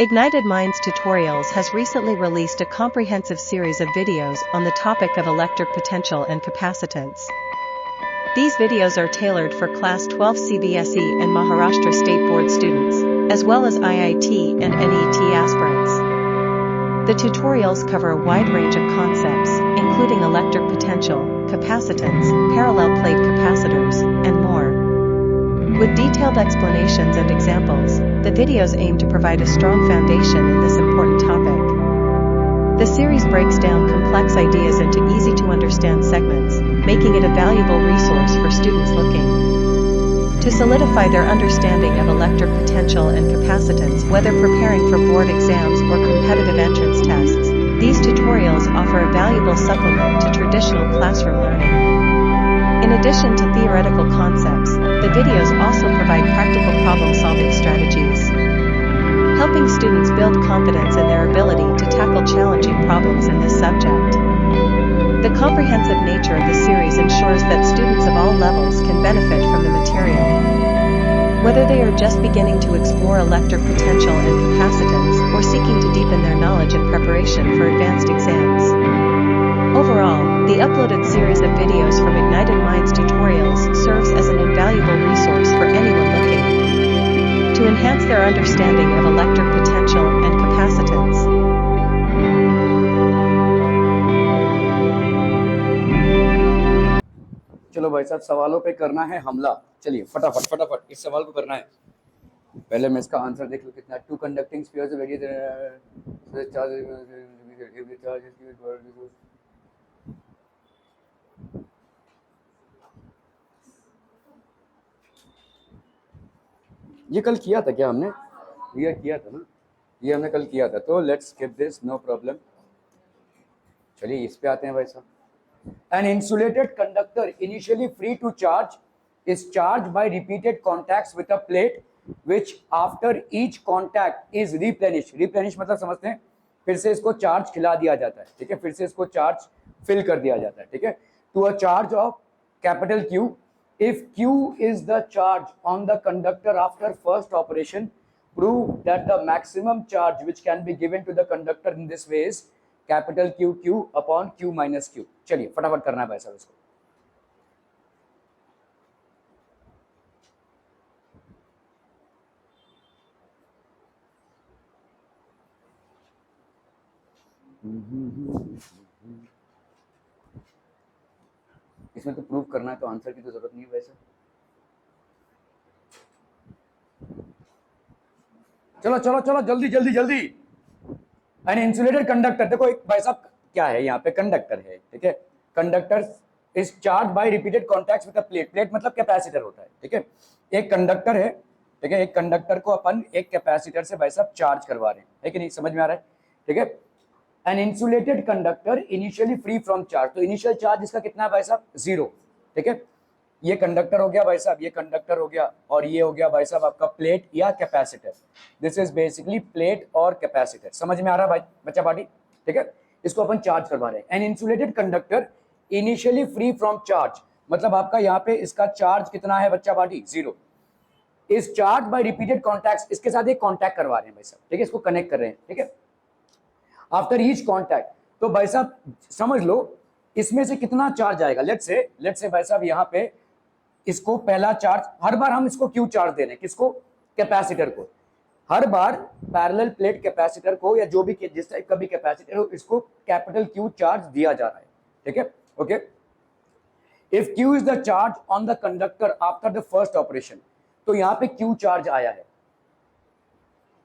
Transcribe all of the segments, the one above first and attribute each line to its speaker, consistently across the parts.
Speaker 1: Ignited Minds Tutorials has recently released a comprehensive series of videos on the topic of electric potential and capacitance. These videos are tailored for Class 12 CBSE and Maharashtra State Board students, as well as IIT and NET aspirants. The tutorials cover a wide range of concepts, including electric potential, capacitance, parallel plate capacitors, and more. With detailed explanations and examples, the videos aim to provide a strong foundation in this important topic. The series breaks down complex ideas into easy-to-understand segments, making it a valuable resource for students looking to solidify their understanding of electric potential and capacitance, whether preparing for board exams or competitive entrance tests. These tutorials offer a valuable supplement to traditional classroom learning. In addition to theoretical concepts, the videos also provide practical problem-solving strategies, helping students build confidence in their ability to tackle challenging problems in this subject. The comprehensive nature of the series ensures that students of all levels can benefit from the material. Whether they are just beginning to explore electric potential and capacitance or seeking to deepen their knowledge in preparation for advanced exams. Overall, the uploaded series of videos from Ignited Minds Tutorials serves as an invaluable resource for anyone looking to enhance their understanding of electric potential and capacitance.
Speaker 2: चलो भाई साहब, सवालों पे करना है हमला। चलिए फटाफट इस सवाल को करना है। पहले मैं इसका आंसर देख लूं कितना। टू कंडक्टिंग स्फीयर्स ये कल किया था क्या हमने? ये किया था ना, ये हमने कल किया था। तो let's skip this, no problem. चलिए इस पे आते हैं भाई साहब। An insulated conductor initially free to charge is charged by repeated contacts with a plate which after each contact is replenished. Replenish मतलब समझते हैं, फिर से इसको चार्ज खिला दिया जाता है, ठीक है, फिर से इसको चार्ज फिल कर दिया जाता है, ठीक है, to a charge of capital Q. If Q is the charge on the conductor after first operation, prove that the maximum charge which can be given to the conductor in this way is capital Q Q upon Q minus Q. चलिए फटाफट करना है भाई साहब इसको। इसमें तो prove करना है, तो आंसर की तो जरूरत नहीं है वैसे। चलो चलो चलो जल्दी जल्दी जल्दी। एन इंसुलेटेड कंडक्टर, देखो एक भाई साहब क्या है, यहाँ पे कंडक्टर है, ठीक है, conductor is charge by repeated contacts with a plate. Plate मतलब कैपेसिटर होता है, ठीक है, एक कंडक्टर है, ठीक है, एक कंडक्टर को अपन एक कैपेसिटर से भाई साहब चार्ज करवा रहे हैं, कि नहीं, समझ में आ रहा है, ठीक है। An insulated conductor initially free from charge, तो इनिशियल चार्ज इसका कितना है भाई साहब? 0, ठीक है। ये कंडक्टर हो गया भाई साहब, ये कंडक्टर हो गया, और ये हो गया भाई साहब आपका प्लेट या capacitor. This is basically plate और कैपेसिटर। समझ में आ रहा है भाई बच्चा पार्टी, ठीक है। इसको अपन चार्ज करवा रहे हैं। An insulated conductor initially free from charge मतलब आपका यहाँ पे इसका चार्ज कितना है बच्चा party? 0। Is charge by repeated contacts, इसके साथ एक कॉन्टैक्ट करवा रहे हैं भाई साहब, ठीक है, इसको कनेक्ट कर रहे हैं, ठीक है। आफ्टर ईच कॉन्टैक्ट, तो भाई साहब समझ लो इसमें से कितना चार्ज आएगा। लेट्स से भाई साहब यहाँ पे इसको पहला चार्ज, हर बार हम इसको क्यू चार्ज दे रहे हैं, किसको? कैपेसिटर को। हर बार पैरेलल प्लेट कैपेसिटर को या जो भी जिस टाइप का भी कैपेसिटर हो, इसको कैपिटल क्यू चार्ज दिया जा रहा है, ठीक है, okay. If Q is the charge on the conductor after the first operation, तो यहाँ पे क्यू चार्ज आया है,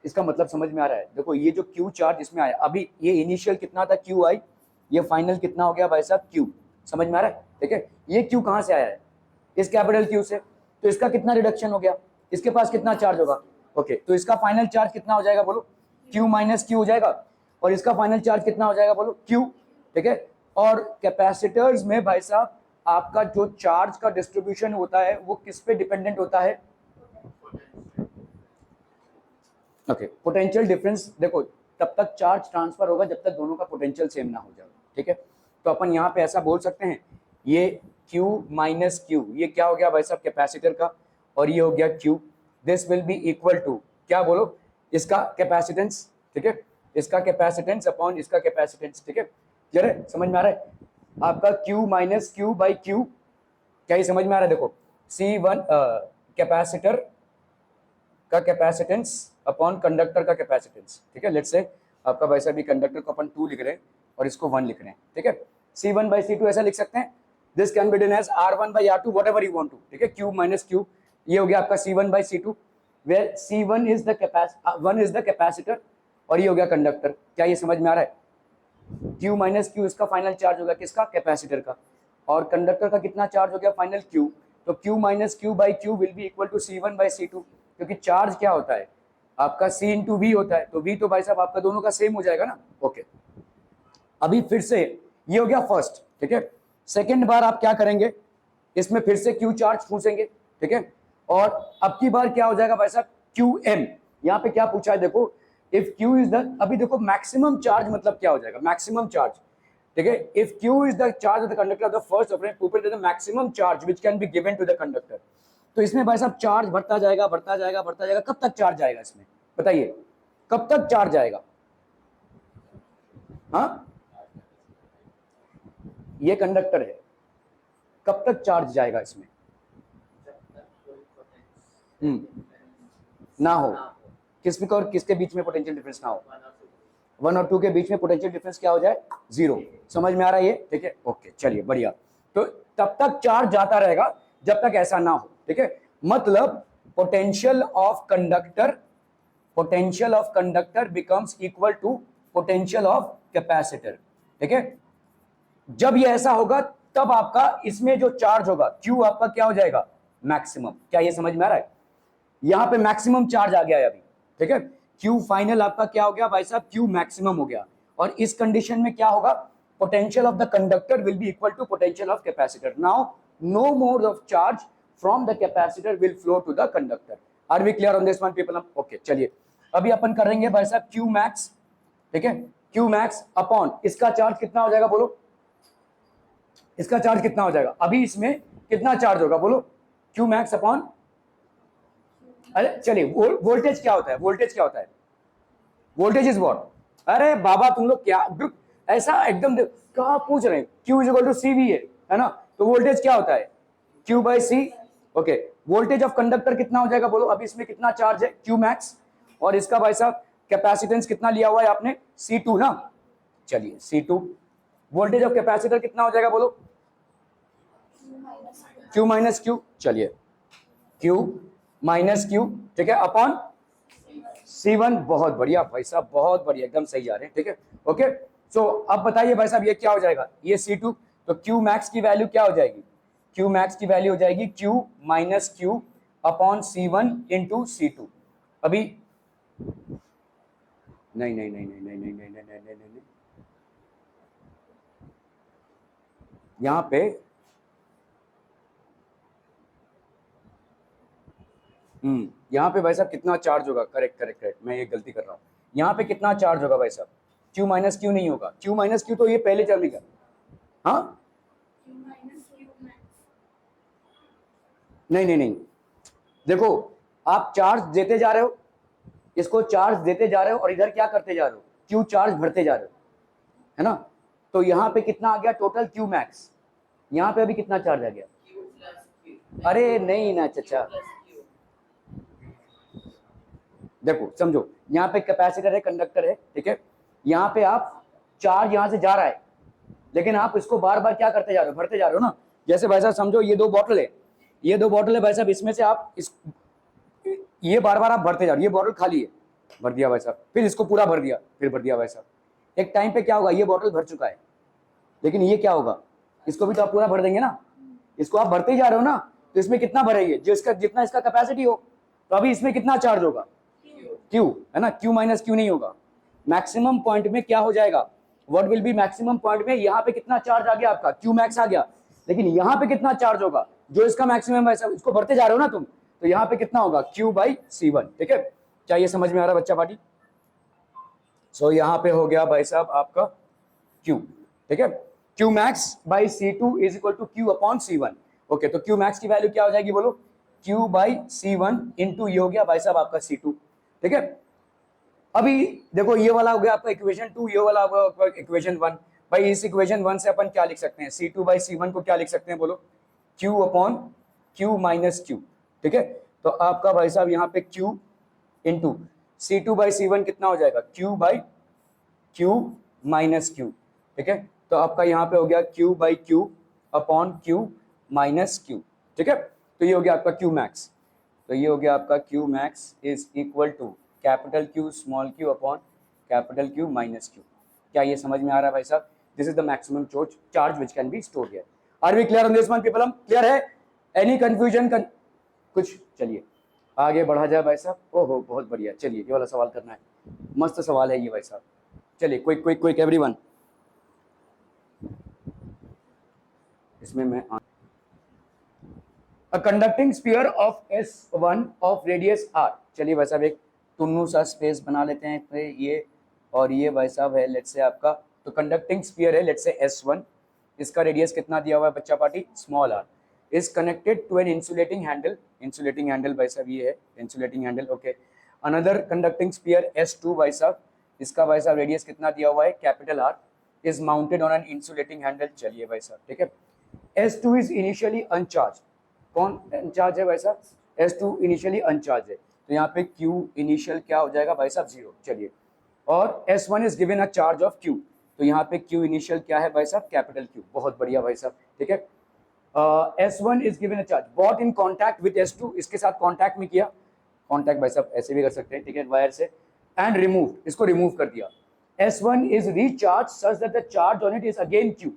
Speaker 2: इसका मतलब समझ में आ रहा है। देखो ये जो क्यू चार्ज इसमें आया, अभी ये इनिशियल कितना था क्यू आई, ये फाइनल कितना हो गया भाई साहब क्यू, समझ में आ रहा है, ठीक है। ये क्यू कहां से आया है? इस कैपिटल क्यू से, तो इसका कितना रिडक्शन हो गया, इसके पास कितना चार्ज होगा, ओके, तो इसका फाइनल चार्ज कितना हो जाएगा बोलो? क्यू माइनस क्यू हो जाएगा, और इसका फाइनल चार्ज कितना हो जाएगा बोलो? क्यू, ठीक है। और कैपेसिटर्स में भाई साहब आपका जो चार्ज का डिस्ट्रीब्यूशन होता है वो किस पे डिपेंडेंट होता है? Okay, potential difference. देखो तब तक चार्ज ट्रांसफर होगा जब तक दोनों का पोटेंशियल सेम ना हो जाए, ठीक है। तो अपन यहाँ पे ऐसा बोल सकते हैं, ये Q माइनस Q, ये क्या हो गया भाई साहब? कैपेसिटर का, और ये हो गया Q। This will be equal to क्या बोलो? इसका कैपेसिटेंस, ठीक है, इसका कैपेसिटेंस अपॉन इसका कैपेसिटेंस, ठीक है, क्लियर है, समझ में आ रहा है आपका Q minus Q by Q, क्या ये समझ में आ रहा है? देखो C1 कैपेसिटर का कैपेसिटेंस अपॉन कंडक्टर का कैपेसिटेंस, ठीक है, लेट्स से आपका वैसा भी कंडक्टर को अपन 2 लिख रहे हैं और इसको 1 लिख रहे हैं, ठीक है, C1 बाई C2 ऐसा लिख सकते हैं, this can be done as R1 by R2 whatever you want to, ठीक है, Q माइनस Q, ये हो गया आपका C1 by C2 where C1 is the capacitor और ये हो गया कंडक्टर, क्या ये समझ में आ रहा है? Q माइनस Q इसका फाइनल चार्ज होगा किसका? कैपेसिटर का, और कंडक्टर का कितना चार्ज हो गया फाइनल Q, तो Q minus Q by Q will be equal to C1 by C2, क्योंकि चार्ज क्या होता है आपका C इंटू V होता है, तो V तो भाई साहब आपका दोनों का सेम हो जाएगा ना, ओके। अभी फिर से ये हो गया फर्स्ट, ठीक है, सेकेंड बार आप क्या करेंगे, इसमें फिर से Q चार्ज पूछेंगे, ठीक है, और अब की बार क्या हो जाएगा भाई साहब QM, यहाँ पे क्या पूछा है देखो, इफ Q इज द, अभी देखो मैक्सिमम चार्ज मतलब क्या हो जाएगा, मैक्सिमम चार्ज, ठीक है, if Q is the charge of the conductor of the first operant proof the maximum charge which can be given to the conductor, तो इसमें भाई साहब चार्ज बढ़ता जाएगा बढ़ता जाएगा बढ़ता जाएगा, कब तक चार्ज जाएगा इसमें बताइए, कब तक चार्ज जाएगा? हाँ, ये कंडक्टर है, कब तक चार्ज जाएगा इसमें? ना हो, किसमें और किसके बीच में पोटेंशियल डिफरेंस ना हो, 1 और 2 के बीच में पोटेंशियल डिफरेंस क्या हो जाए? 0, समझ में आ रहा है ये, ठीक है, ओके, चलिए बढ़िया, तो तब तक चार्ज जाता रहेगा जब तक ऐसा ना हो, ठीक है, मतलब potential of conductor becomes equal to potential of capacitor, ठीक है, जब ये ऐसा होगा तब आपका इसमें जो चार्ज होगा Q आपका क्या हो जाएगा? मैक्सिमम, क्या ये समझ में आ रहा है? यहां पे मैक्सिमम चार्ज आ गया है अभी, ठीक है, Q फाइनल आपका क्या हो गया भाई साहब? Q मैक्सिमम हो गया, और इस कंडीशन में क्या होगा? Potential of the conductor will be equal to potential of capacitor, now no more of charge from the capacitor will flow to the conductor, are we clear on this one people? Okay, चलिए अभी अपन करेंगे भाई साहब Q max, ठीक है, Q max upon इसका charge कितना हो जाएगा बोलो, इसका चार्ज कितना हो जाएगा? अभी इसमें कितना चार्ज होगा बोलो? Q मैक्स अपॉन, अरे चलिए वोल्टेज क्या होता है? वोल्टेज क्या होता है? Voltage is what? अरे बाबा तुम लोग क्या ऐसा एकदम कहा पूछ रहे हैं, Q is equal to CV है ना, तो वोल्टेज क्या होता है? Q by C, okay, voltage of conductor कितना हो जाएगा बोलो? अभी इसमें कितना चार्ज है? Q मैक्स, और इसका भाई साहब कैपेसिटेंस कितना लिया हुआ है आपने? C2 ना, चलिए C2, वोल्टेज ऑफ कैपेसिटर कितना हो जाएगा बोलो? Q माइनस Q, चलिए Q माइनस Q, ठीक है, अपॉन C1, बहुत बढ़िया भाई साहब, बहुत बढ़िया, एकदम सही आ रहे हैं, ठीक है, ओके। सो अब बताइए भाई साहब ये क्या हो जाएगा? ये C2, तो Q मैक्स की वैल्यू क्या हो जाएगी? Q मैक्स की वैल्यू हो जाएगी Q minus Q upon C1 into C2, अभी नहीं नहीं नहीं नहीं नहीं नहीं नहीं नहीं नहीं नहीं नहीं, यहां पे यहाँ पे भाई साहब कितना चार्ज होगा? करेक्ट करेक्ट करेक्ट, मैं ये गलती कर रहा हूँ, यहाँ पे कितना चार्ज होगा भाई साहब? Q माइनस Q नहीं होगा, Q माइनस Q तो ये पहले चलेगा, हाँ नहीं नहीं नहीं, देखो आप चार्ज देते जा रहे हो, इसको चार्ज देते जा रहे हो, और इधर क्या करते जा रहे हो? Q चार्ज भरते जा रहे हो, है ना, तो यहाँ पे कितना आ गया टोटल Q मैक्स? यहाँ पे अभी कितना चार्ज आ गया? अरे नहीं ना चचा, देखो समझो, यहाँ पे कैपेसिटर है, कंडक्टर है, ठीक है, यहाँ पे आप चार्ज यहाँ से जा रहा है, लेकिन आप इसको बार बार क्या करते जा रहे हो? भरते जा रहे हो ना, जैसे भाई साहब समझो ये 2 बॉटल है, ये 2 बॉटल है भाई साहब, इसमें से आप ये बार बार आप भरते जा रहे हो, ये बॉटल खाली है, भर दिया भाई साहब, फिर इसको पूरा भर दिया, फिर भर दिया भाई साहब, एक टाइम पे क्या होगा? ये बॉटल भर चुका है, लेकिन ये क्या होगा? इसको भी तो आप पूरा भर देंगे ना, इसको आप भरते ही जा रहे हो ना, तो इसमें कितना भरेंगे? जो इसका जितना इसका कैपेसिटी हो, तो अभी इसमें कितना चार्ज होगा? Q, है ना, Q माइनस Q नहीं होगा, मैक्सिमम पॉइंट में क्या हो जाएगा? What will be maximum point में? यहाँ पे कितना चार्ज आ गया आपका? Q मैक्स आ गया, लेकिन यहाँ पे कितना चार्ज होगा? जो इसका मैक्सिमम है, इसको भरते जा रहे हो ना तुम, तो यहाँ पे कितना होगा? Q बाई C1, ठीक है, क्या ये समझ में आ रहा है बच्चा पार्टी? सो यहाँ पे हो गया भाई साहब आपका Q, ठीक है, Q max by C2 is equal to Q upon C1, okay, तो Q मैक्स की वैल्यू क्या हो जाएगी बोलो? Q बाई C1 इंटू ये हो गया भाई साहब आपका C2, ठीक है, अभी देखो ये वाला हो गया आपका इक्वेशन 2, ये वाला हो गया इक्वेशन 1। भाई इस इक्वेशन 1 से अपन क्या लिख सकते हैं, C2/C1 को क्या लिख सकते हैं बोलो, Q upon Q minus Q। ठीक है, तो आपका भाई साहब यहाँ पे Q इंटू C2/C1 कितना हो जाएगा, Q/Q माइनस Q। ठीक है, तो आपका यहाँ पे हो गया Q/Q upon Q minus Q। ठीक है, तो ये हो गया आपका Q मैक्स। तो ये हो गया आपका Q max is equal to capital Q small q upon capital Q minus Q। क्या ये समझ में आ रहा है भाई साहब? This is the maximum charge which can be store here. Are we clear on this one people? हम क्लियर है? एनी कंफ्यूजन कुछ? चलिए आगे बढ़ा जाए भाई साहब। ओहो बहुत बढ़िया, चलिए ये वाला सवाल करना है, मस्त सवाल है ये भाई साहब। चलिए क्विक क्विक क्विक एवरीवन, इसमें मैं A conducting sphere of S1 of radius R। चलिए भाई साहब एक टुन्नू सा स्पेस बना लेते हैं पे ये, और ये भाई साहब है लेट्स से आपका, तो कंडक्टिंग स्फीयर है लेट्स से S1, इसका रेडियस कितना दिया हुआ है बच्चा party, small r, is connected to an insulating handle. Insulating handle भाई साहब ये है insulating handle, okay. Another conducting sphere S2 भाई साहब, इसका भाई साहब रेडियस कितना दिया हुआ है, capital R, is mounted on an insulating handle. चलिए भाई साहब ठीक है, S2 इज इनिशियली अनचार्ज। कौन अनचार्ज है भाई साहब, S2 इनिशियली अनचार्ज है, तो यहाँ पे Q इनिशियल क्या हो जाएगा भाई साहब, 0। चलिए, और S1 is given a charge of Q, तो यहाँ पे Q इनिशियल क्या है भाई साहब, कैपिटल Q। बहुत बढ़िया भाई साहब ठीक है। S1 is given a charge brought in contact with S2, इसके साथ कॉन्टैक्ट में किया, कॉन्टैक्ट भाई साहब ऐसे भी कर सकते हैं ठीक है, वायर से, एंड रिमूव, इसको रिमूव कर दिया। S1 is recharge such that the charge on it is again Q।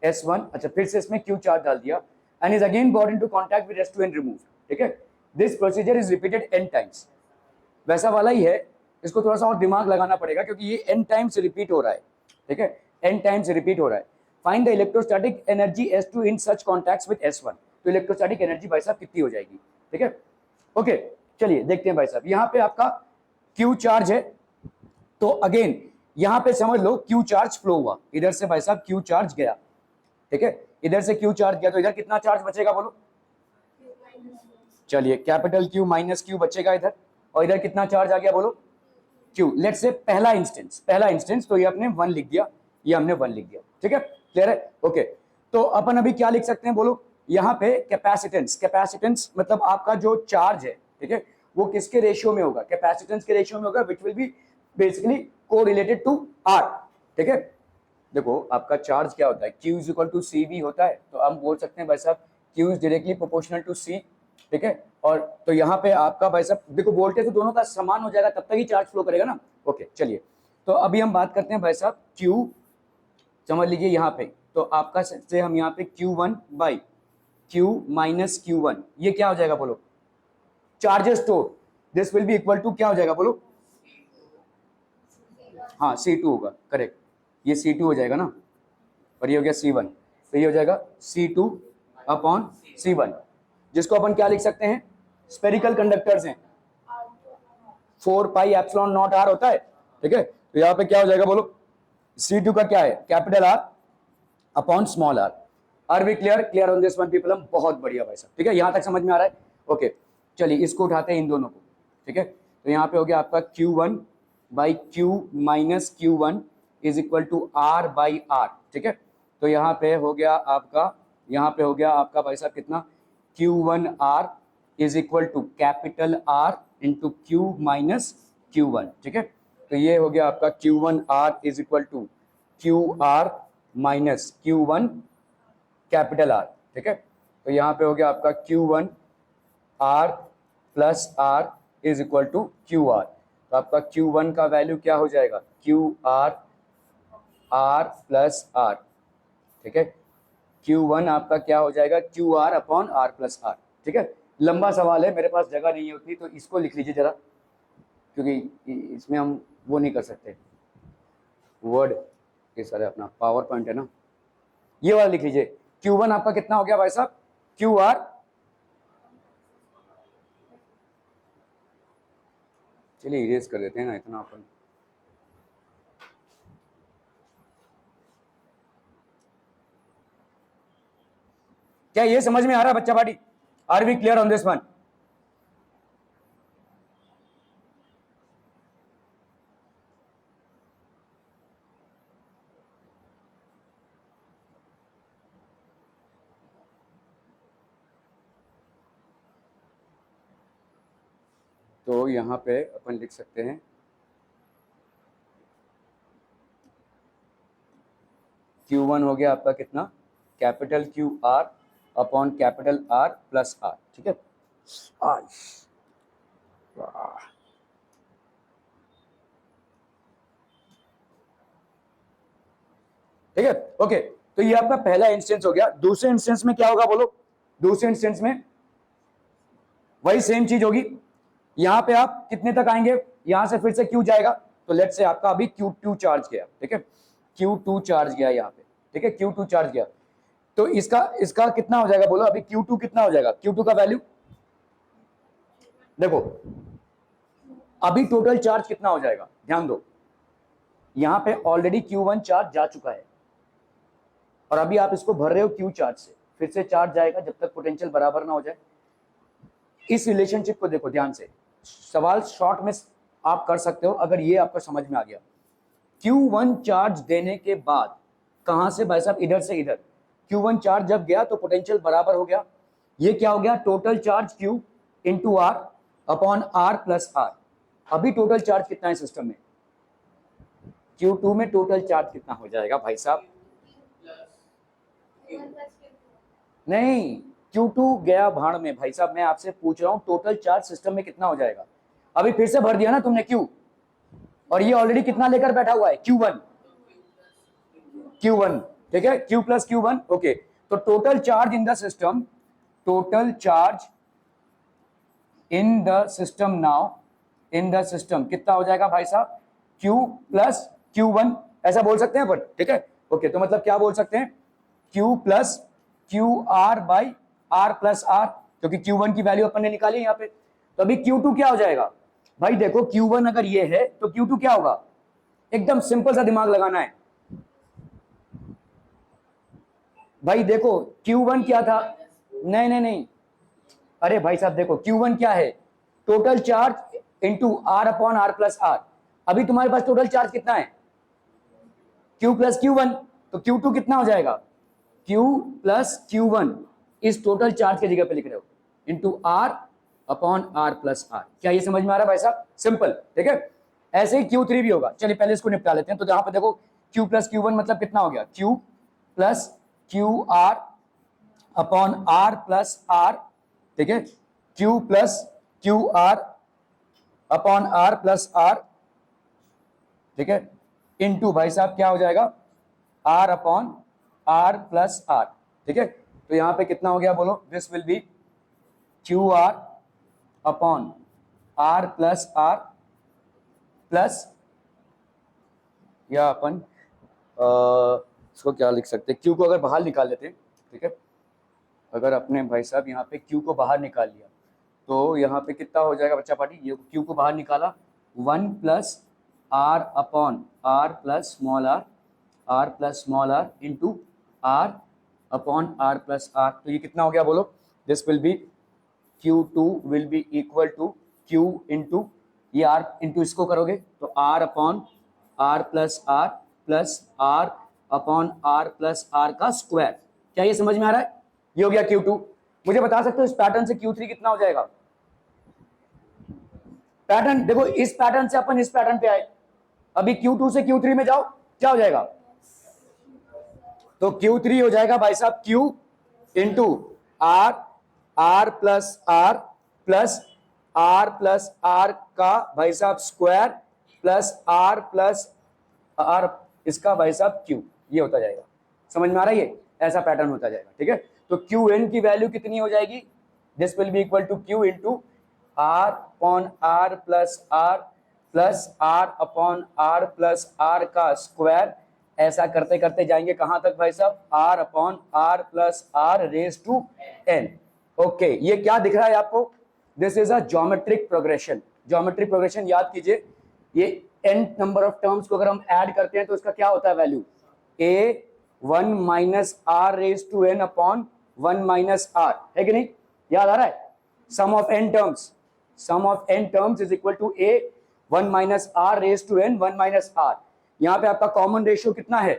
Speaker 2: S1 अच्छा फिर से इसमें Q चार्ज डाल दिया, and is again brought into contact with S2 and removed। ठीक है, this procedure is repeated n times। वैसा वाला ही है, इसको थोड़ा सा और दिमाग लगाना पड़ेगा क्योंकि ये n टाइम्स रिपीट हो रहा है। ठीक है, n टाइम्स रिपीट हो रहा है। Find the electrostatic energy S2 in such contacts with S1, तो इलेक्ट्रोस्टैटिक एनर्जी भाई साहब कितनी हो जाएगी। ठीक है, ओके चलिए देखते हैं भाई साहब, यहाँ पे आपका Q चार्ज है, तो अगेन यहाँ पे समझ लो Q चार्ज फ्लो हुआ, इधर से भाई साहब Q चार्ज गया। ठीक है, इधर से Q चार्ज गया, तो इधर कितना चार्ज बचेगा बोलो, चलिए कैपिटल Q माइनस Q बचेगा इधर, और इधर कितना चार्ज आ गया बोलो, Q। लेट्स से पहला इंस्टेंस, तो ये आपने 1 लिख दिया, ये हमने 1 लिख दिया। ठीक है, क्लियर है, ओके। तो अपन अभी क्या लिख सकते हैं बोलो, यहाँ पे कैपेसिटेंस मतलब आपका जो चार्ज है, ठीक है, वो किसके रेशियो में होगा, कैपेसिटेंस के रेशियो में होगा, विच विल बी बेसिकली को रिलेटेड टू R। ठीक है, देखो आपका चार्ज क्या होता है, Q is equal to CV होता है, तो हम बोल सकते हैं भाई साहब Q is directly proportional to C। ठीक है, और तो यहाँ पे आपका भाई साहब देखो वोल्टेज तो दोनों का समान हो जाएगा, तब तक ही चार्ज फ्लो करेगा ना। ओके चलिए, तो अभी हम बात करते हैं भाई साहब Q, समझ लीजिए यहाँ पे, तो आपका से हम यहाँ पे Q1 by Q minus Q1, ये क्या हो जाएगा बोलो, charges store, this will be equal to क्या हो जाएगा बोलो, हाँ C2 होगा, करेक्ट, ये C2 हो जाएगा ना, और ये हो गया C1, तो ये हो जाएगा C2 अपॉन C1, जिसको अपन क्या लिख सकते हैं, स्पेरिकल कंडक्टर्स हैं, 4 पाई एप्सिलॉन नॉट R होता है। ठीक है, तो यहाँ पे क्या हो जाएगा बोलो, C2 का क्या है, capital R upon small r। Are we clear on this one people? हम बहुत बढ़िया भाई साहब, ठीक है, यहां तक समझ में आ रहा है, ओके। चलिए इसको उठाते हैं इन दोनों को, ठीक है, तो यहाँ पे हो गया आपका Q1 by Q minus Q1 is equal to R by R। ठीक है, तो यहाँ पे हो गया आपका भाई साहब कितना, Q1R is equal to capital R into Q minus Q1। ठीक है, तो ये हो गया आपका Q1R is equal to QR minus Q1 capital R। ठीक है, तो यहाँ पे हो गया आपका Q1 R plus R is equal to QR। तो आपका Q1 का वैल्यू क्या हो जाएगा, QR R प्लस R। ठीक है, Q1 आपका क्या हो जाएगा, QR upon R plus R। ठीक है, लंबा सवाल है, मेरे पास जगह नहीं होती, तो इसको लिख लीजिए जरा, क्योंकि इसमें हम वो नहीं कर सकते, वर्ड ये सारे अपना पावर पॉइंट है ना, ये वाला लिख लीजिए। Q1 आपका कितना हो गया भाई साहब, QR, चलिए इरेज कर देते हैं ना इतना अपन, क्या ये समझ में आ रहा है बच्चा party? Are we clear on this one? तो यहाँ पे अपन लिख सकते हैं Q1 हो गया आपका कितना, capital Q are upon capital R plus are, ठीक है। ठीक है, ओके। तो ये आपका पहला इंस्टेंस हो गया। दूसरे इंस्टेंस में क्या होगा बोलो? दूसरे इंस्टेंस में वही सेम चीज होगी। यहां पे आप कितने तक आएंगे, यहां से फिर से क्यू जाएगा, तो लेट से आपका अभी Q2 चार्ज गया, ठीक है, Q2 चार्ज गया यहाँ पे, ठीक है, Q2 चार्ज गया, तो इसका कितना हो जाएगा बोलो? अभी Q2 कितना हो जाएगा? Q2 का वैल्यू देखो, अभी टोटल चार्ज कितना हो जाएगा, ध्यान दो, यहां पे ऑलरेडी Q1 चार्ज जा चुका है और अभी आप इसको भर रहे हो Q चार्ज से, फिर से चार्ज जाएगा जब तक पोटेंशियल बराबर ना हो जाए। इस रिलेशनशिप को देखो ध्यान से, सवाल शॉर्ट में आप कर सकते हो अगर ये आपको समझ में आ गया। Q1 चार्ज देने के बाद कहां से भाई साहब, इधर से इधर, Q1 चार्ज जब गया तो पोटेंशियल बराबर हो गया, ये क्या हो गया, total charge Q into are upon are plus R. अभी टोटल चार्ज कितना है सिस्टम में? Q2 में टोटल चार्ज कितना हो जाएगा भाई साहब? नहीं, Q2 गया भाड़ में भाई साहब, मैं आपसे पूछ रहा हूं टोटल चार्ज सिस्टम में कितना हो जाएगा। अभी फिर से भर दिया ना तुमने Q, और ये ऑलरेडी कितना लेकर बैठा हुआ है, Q1, ठीक है, Q प्लस Q1, ओके। तो total charge in the system, total charge in the system now, in the system कितना हो जाएगा भाई साहब? Q प्लस Q1, ऐसा बोल सकते हैं अपन, ठीक है, ओके। तो मतलब क्या बोल सकते हैं? Q plus Q R by R plus R, क्योंकि Q1 की वैल्यू अपन ने निकाली यहाँ पे। तो अभी Q2 क्या हो जाएगा भाई? देखो Q1 अगर ये है तो Q2 क्या होगा? एकदम सिंपल सा दिमाग लगाना है भाई। देखो Q1 क्या था, नहीं नहीं नहीं, अरे भाई साहब देखो Q1 क्या है, total charge into are upon are plus R. अभी तुम्हारे पास टोटल चार्ज कितना है? Q प्लस Q1, तो Q2 कितना हो जाएगा? Q प्लस Q1 इस टोटल चार्ज की जगह पे लिख रहे हो, into are upon are plus R. क्या ये समझ में आ रहा है भाई साहब? सिंपल, ठीक है। ऐसे ही Q3 भी होगा। चलिए पहले इसको निपटा लेते हैं। तो यहां पर देखो Q प्लस Q1 मतलब कितना हो गया? Q plus Q are upon are plus are, ठीक है, Q plus Q are upon are plus are, ठीक है, इनटू भाई साहब क्या हो जाएगा? R upon are plus are, ठीक है। तो यहां पे कितना हो गया बोलो? This will be Q are upon are plus R plus, या अपन इसको क्या लिख सकते हैं, Q को अगर बाहर निकाल लेते हैं, ठीक है, अगर अपने भाई साहब यहाँ पे Q को बाहर निकाल लिया तो यहाँ पे कितना हो जाएगा बच्चा पार्टी? ये Q को बाहर निकाला, 1 plus are upon are plus small R into are upon are plus are. तो ये कितना हो गया बोलो? This will be Q2 will be equal to Q into, ये आर इंटू इसको करोगे तो R upon are plus are upon are plus are का स्क्वायर। क्या ये समझ में आ रहा है? ये हो गया Q2। मुझे बता सकते हो इस पैटर्न से Q3 कितना हो जाएगा? पैटर्न देखो, इस पैटर्न से अपन इस पैटर्न पे आए, अभी Q2 से Q3 में जाओ, क्या हो जाएगा? तो Q3 हो जाएगा भाई साहब Q into R plus are का भाई साहब स्क्वायर प्लस आर इसका भाई साहब Q, ये होता जाएगा। समझ में आ रहा है? ये ऐसा पैटर्न होता जाएगा, ठीक है। तो Qn की वैल्यू कितनी हो जाएगी? This will be equal to Q into are upon are plus are upon are plus are का स्क्वायर। ऐसा करते करते जाएंगे कहां तक भाई साहब? R upon are plus r raise to n। Okay, ये क्या दिख रहा है आपको? This is a geometric progression. Geometric progression याद कीजिए, ये n नंबर ऑफ टर्म्स को अगर हम ऐड करते हैं तो इसका क्या होता है value? a 1 minus r raise to n upon 1 minus r, है कि नहीं? याद आ रहा है? Sum of n terms is equal to a 1 minus r raise to n 1 minus r. यहां पे आपका कॉमन रेशियो कितना है?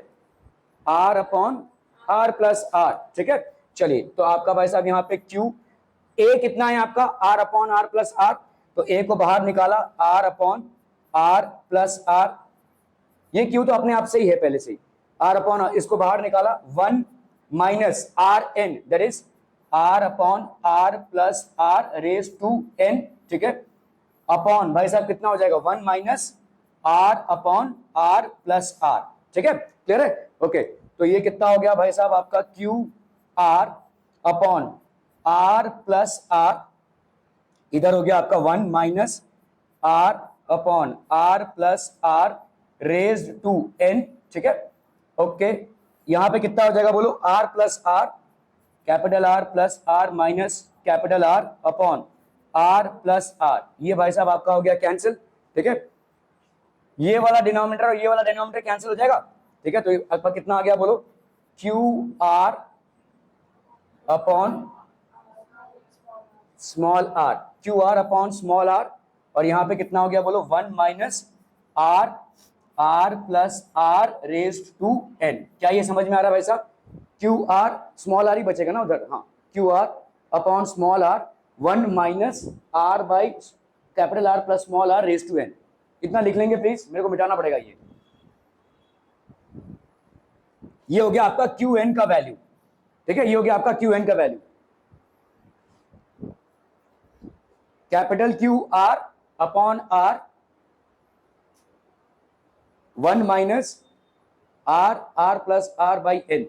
Speaker 2: r upon are plus are, ठीक है। चलिए, तो आपका भाई साहब यहाँ पे Q a कितना है आपका? r upon are plus are, तो ए को बाहर निकाला r upon are plus r, ये क्यू तो अपने आप से ही है पहले से ही, आर अपॉन आर, इसको बाहर निकाला 1 minus r n, that is r upon are plus r raise to n, ठीक है, अपॉन भाई साहब कितना हो जाएगा 1 minus r upon are plus are, ठीक है, क्लियर है, ओके। तो ये कितना हो गया भाई साहब आपका Q are upon are plus r, इधर हो गया आपका 1 minus r upon are plus r raise to n, ठीक है, ओके। यहां पे कितना हो जाएगा बोलो, r plus r, capital R plus r minus capital R upon are plus r, ये भाई साहब आपका हो गया कैंसिल, ठीक है, ये वाला डिनोमिनेटर और ये वाला डिनोमिनेटर कैंसिल हो जाएगा, ठीक है। तो आपका कितना आ गया बोलो, Q are upon small r, Q are upon small r, और यहां पे कितना हो गया बोलो 1 minus r r plus r raise to n, क्या ये समझ में आ रहा है भाई साहब, क्यू आर स्मॉल आर ही बचेगा ना उधर, हाँ, Q are upon small r 1 minus r by capital R plus small r raise to n, इतना लिख लेंगे प्लीज, मेरे को मिटाना पड़ेगा ये हो गया आपका क्यू एन का वैल्यू, ठीक है, ये हो गया आपका क्यू एन का value, capital Q are upon r 1 minus r r plus r by n,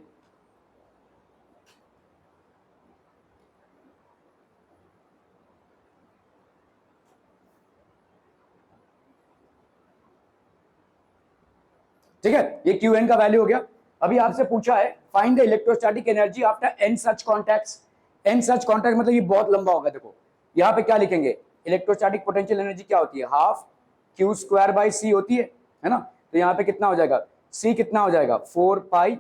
Speaker 2: ठीक है, ये क्यू एन का वैल्यू हो गया। अभी आपसे पूछा है find the electrostatic energy after n such contacts, n such contact मतलब ये बहुत लंबा होगा, देखो यहां पे क्या लिखेंगे, इलेक्ट्रोस्टैटिक पोटेंशियल एनर्जी क्या होती है, हाफ क्यू स्क्वायर बाई सी होती है ना, तो यहाँ पे कितना हो जाएगा, सी कितना हो जाएगा 4 पाई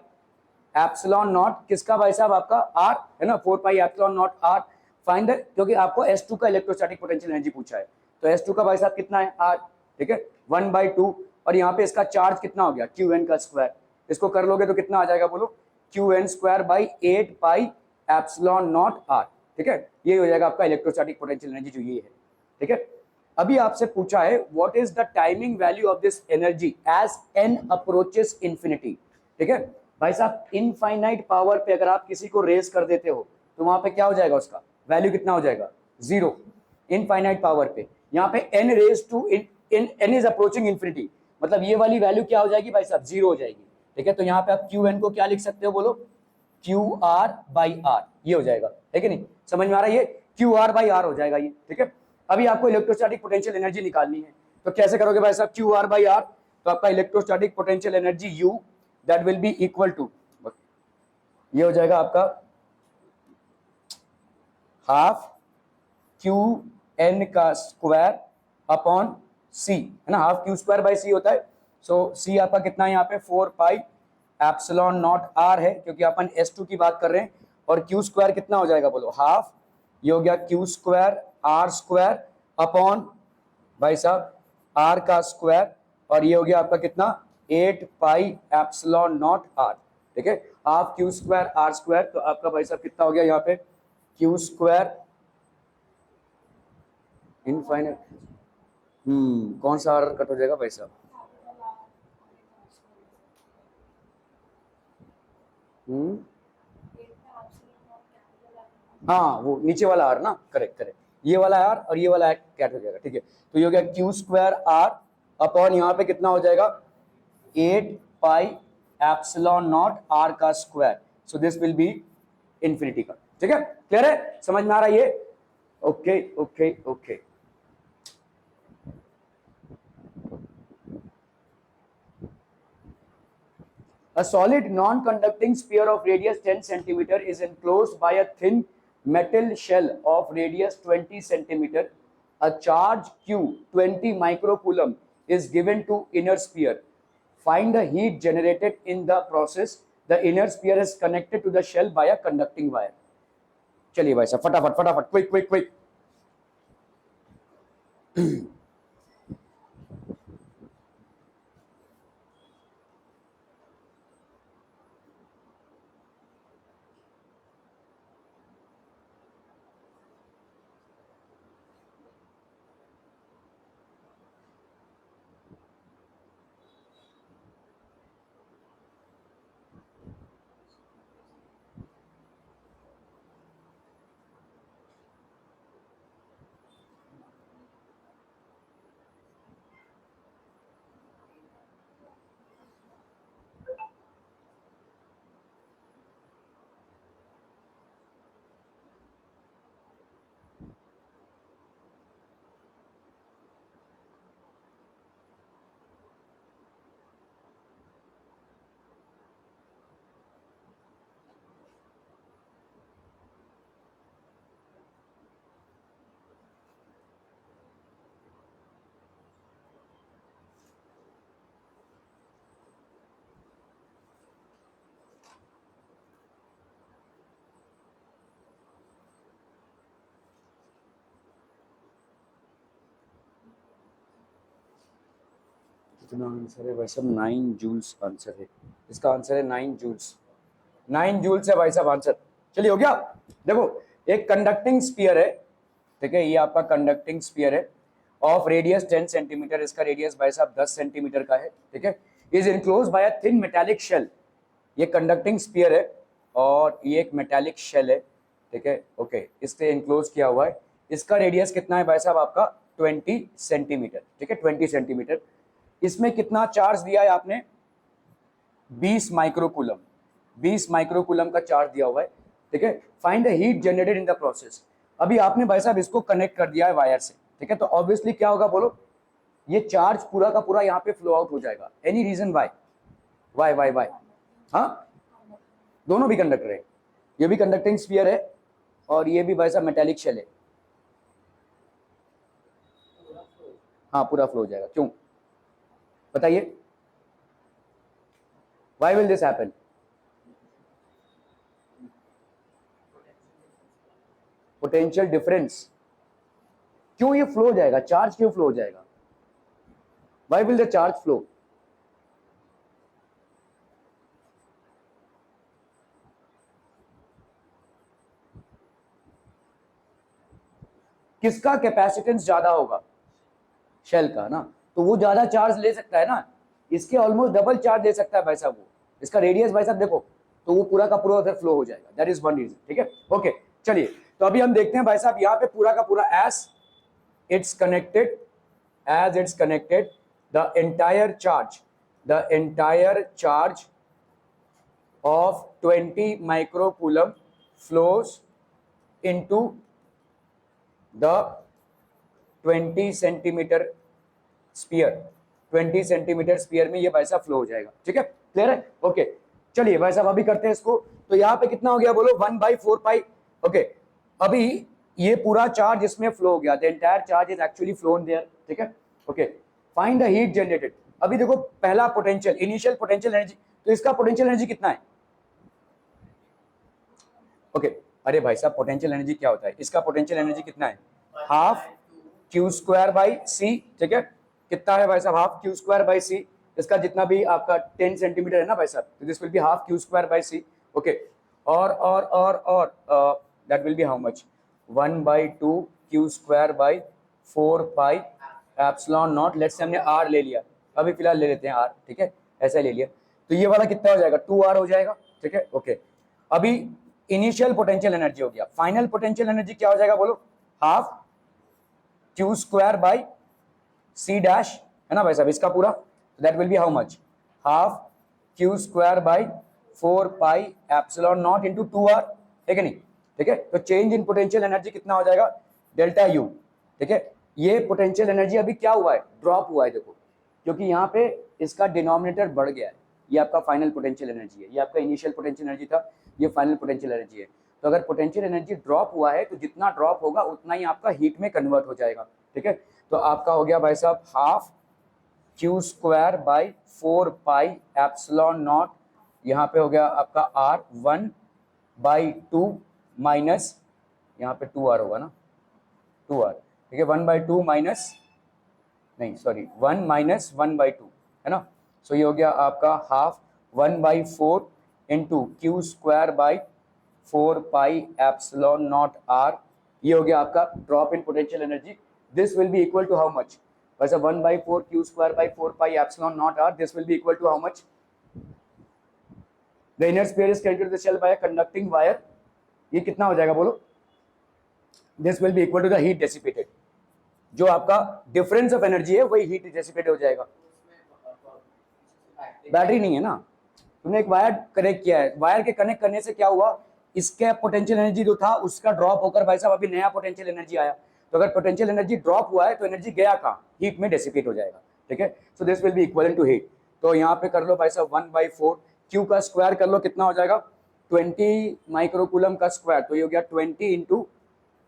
Speaker 2: एप्सिलॉन नॉट, किसका भाई साहब आपका आर है ना, 4 pi epsilon naught r, find the, क्योंकि आपको S2 का इलेक्ट्रोस्टैटिक पोटेंशियल एनर्जी पूछा है, तो S2 का भाई साहब कितना है आर, ठीक है 1/2, और यहाँ पे इसका चार्ज कितना हो गया क्यू एन का स्क्वायर, इसको कर लोगे तो कितना आ जाएगा बोलो, Q n square by 8 pi epsilon naught r, ठीक है, ये हो जाएगा आपका इलेक्ट्रोस्टैटिक पोटेंशियल एनर्जी जो ये है, ठीक है। अभी आपसे पूछा है what is the timing value of this energy as n approaches infinity, ठीक है भाई साहब, इनफाइनाइट पावर पे अगर आप किसी को रेज कर देते हो तो वहां पे क्या हो जाएगा, उसका वैल्यू कितना हो जाएगा 0, इनफाइनाइट पावर पे, यहाँ पे n raise to n is approaching infinity, मतलब ये वाली वैल्यू क्या हो जाएगी भाई साहब 0 हो जाएगी, ठीक है। तो यहाँ पे आप क्यू एन को क्या लिख सकते हो बोलो, क्यू आर बाई आर, ये हो जाएगा, है कि नहीं, समझ में आ रहा है, ये क्यू आर बाई आर हो जाएगा ये, ठीक है। अभी आपको इलेक्ट्रोस्टैटिक पोटेंशियल एनर्जी निकालनी है, तो कैसे करोगे भाई साहब, क्यू आर बाई आर, तो आपका electrostatic potential energy u that will be equal to, ये हो जाएगा आपका हाफ क्यू एन का स्क्वायर अपॉन सी, है ना, half Q square by c होता है, सो सी आपका कितना है यहाँ पे 4 पाई एप्सिलॉन नॉट आर है, क्योंकि अपन S2 की बात कर रहे हैं, और क्यू स्क्वायर कितना हो जाएगा बोलो हाफ, ये हो गया Q square r square upon भाई साहब आर का स्क्वायर, और ये हो गया आपका कितना 8 पाई एप्सिलॉन नॉट आर, ठीक है, half Q square r square, तो आपका भाई साहब कितना हो गया यहाँ पे क्यू स्क्वायर इनफाइनाइट, कौन सा आर कट हो जाएगा भाई साहब, हाँ वो नीचे वाला आर ना, करेक्ट करेक्ट, ये वाला आर और ये वाला कैट हो जाएगा, ठीक है। तो ये हो गया क्यू स्क्वायर आर अपॉन यहाँ पे कितना हो जाएगा 8 पाई एप्सिलॉन नॉट आर का square, so this will B infinity का, ठीक है, क्लियर है, समझ में आ रहा है ये, okay okay okay. A solid non-conducting sphere of radius 10 centimeter is enclosed by a thin metal shell of radius 20 centimeter. A charge Q 20 microcoulomb is given to inner sphere. Find the heat generated in the process. The inner sphere is connected to the shell by a conducting wire. चलिए भाई साहब फटाफट फटाफट quick quick quick. कितना answer है भाई साहब? 9 joules answer है इसका। आंसर है 9 जूल्स। 9 जूल्स है भाई साहब आंसर। चलिए हो गया। देखो एक कंडक्टिंग स्फीयर है, ठीक है, ये आपका कंडक्टिंग स्फीयर है ऑफ रेडियस 10 सेंटीमीटर। इसका रेडियस भाई साहब 10 सेंटीमीटर का है, ठीक है। Is enclose by a thin metallic shell. ये कंडक्टिंग स्फीयर है और ये एक मेटालिक शेल है, ठीक है, ओके, इससे इनक्लोज किया हुआ है। इसका रेडियस कितना है भाई साहब आपका? 20 सेंटीमीटर, ठीक है, 20 सेंटीमीटर। इसमें कितना चार्ज दिया है आपने? 20 माइक्रोकूलम। 20 माइक्रोकूलम का चार्ज दिया हुआ है, ठीक है। Find the heat generated in the process. अभी आपने भाई साहब इसको कनेक्ट कर दिया है वायर से, ठीक है, तो ऑब्वियसली क्या होगा बोलो? ये चार्ज पूरा का पूरा यहाँ पे फ्लो आउट हो जाएगा। Any reason why? वाई? हाँ, दोनों भी कंडक्टर है। ये भी कंडक्टिंग स्फीयर है और ये भी भाई साहब मेटालिक शेल है। हाँ, पूरा फ्लो हो जाएगा। क्यों बताइए? Why will this happen? Potential difference. क्यों ये फ्लो हो जाएगा? चार्ज क्यों फ्लो हो जाएगा? Why will the charge flow? किसका कैपेसिटेंस ज्यादा होगा? शेल का ना, तो वो ज्यादा चार्ज ले सकता है ना, इसके ऑलमोस्ट डबल चार्ज ले सकता है भाई साहब वो। इसका रेडियस भाई साहब देखो, तो वो पूरा का पूरा उधर फ्लो हो जाएगा। दैट इज वन रीजन, ठीक है, ओके। चलिए तो अभी हम देखते हैं भाई साहब यहाँ पे पूरा का पूरा as it's connected the entire charge of 20 microcoulomb flows into the 20 centimetre sphere. 20 centimetre sphere में ये भाई साहब फ्लो हो जाएगा, ठीक है, क्लियर है, ओके। चलिए भाई साहब अभी करते हैं इसको। तो यहाँ पे कितना हो गया बोलो? 1/4 पाई, ओके। अभी ये पूरा चार्ज इसमें फ्लो हो गया, the entire charge is actually flown there, ठीक है, okay. Find the heat generated. अभी देखो पहला पोटेंशियल, इनिशियल पोटेंशियल एनर्जी, तो इसका पोटेंशियल एनर्जी कितना है? ओके, अरे भाई साहब पोटेंशियल एनर्जी क्या होता है? इसका पोटेंशियल एनर्जी कितना है? हाफ क्यू स्क्वायर बाई सी, ठीक है। कितना है भाई साहब? हाफ क्यू स्क्वायर बाई सी। इसका जितना भी आपका 10 सेंटीमीटर है ना भाई साहब, तो this will be half Q square by c, okay. और that will be how much? 1/2 q square by 4 pi epsilon naught. Let's say हमने आर ले लिया, अभी फिलहाल ले लेते हैं आर, ठीक है, ऐसा ले लिया। तो ये वाला कितना हो जाएगा? 2r हो जाएगा, ठीक है, ओके। अभी इनिशियल पोटेंशियल एनर्जी हो गया। फाइनल पोटेंशियल एनर्जी क्या हो जाएगा बोलो? Half Q square by c dash, है ना भाई साहब, इसका पूरा। That will be how much? Half Q square by 4 pi epsilon naught into 2r, है कि नहीं, ठीक है। तो चेंज इन पोटेंशियल एनर्जी कितना हो जाएगा? डेल्टा यू, ठीक है। ये पोटेंशियल एनर्जी अभी क्या हुआ है? ड्रॉप हुआ है, देखो, क्योंकि यहाँ पे इसका डिनोमिनेटर बढ़ गया है। ये आपका फाइनल पोटेंशियल एनर्जी है, ये आपका इनिशियल पोटेंशियल एनर्जी था, ये फाइनल पोटेंशियल एनर्जी है। तो अगर पोटेंशियल एनर्जी ड्रॉप हुआ है तो जितना ड्रॉप होगा उतना ही आपका हीट में कन्वर्ट हो जाएगा, ठीक है। तो आपका हो गया भाई साहब half Q square by 4 pi epsilon not, यहाँ पे हो गया आपका आर 1/2 माइनस, यहाँ पे 2r होगा ना, 2r, ठीक है, 1/2 माइनस, नहीं सॉरी 1 माइनस 1/2, है ना। सो ये हो गया आपका half 1/4 into Q square by 4 pi epsilon naught r. ये हो गया आपका drop in potential energy. This will be equal to how much? वैसे 1/4 Q square by 4 pi epsilon naught r, this will be equal to how much? The inner sphere is connected to the shell by a conducting wire. ये कितना हो जाएगा बोलो? This will be equal to the heat dissipated. जो आपका difference of energy है वही heat dissipate हो जाएगा। बैटरी नहीं है ना, तुमने एक वायर कनेक्ट किया है, वायर के कनेक्ट करने से क्या हुआ? इसके पोटेंशियल एनर्जी जो था उसका ड्रॉप होकर भाई साहब अभी नया पोटेंशियल एनर्जी आया। तो अगर पोटेंशियल एनर्जी ड्रॉप हुआ है तो एनर्जी गया कहाँ? हीट में डेसिपेट हो जाएगा, ठीक है। So this will be equal to heat. तो यहाँ पे कर लो भाई साहब 1/4, क्यू का स्क्वायर कर लो, कितना हो जाएगा? 20 माइक्रोकूलम का स्क्वायर, तो ये हो गया 20 इंटू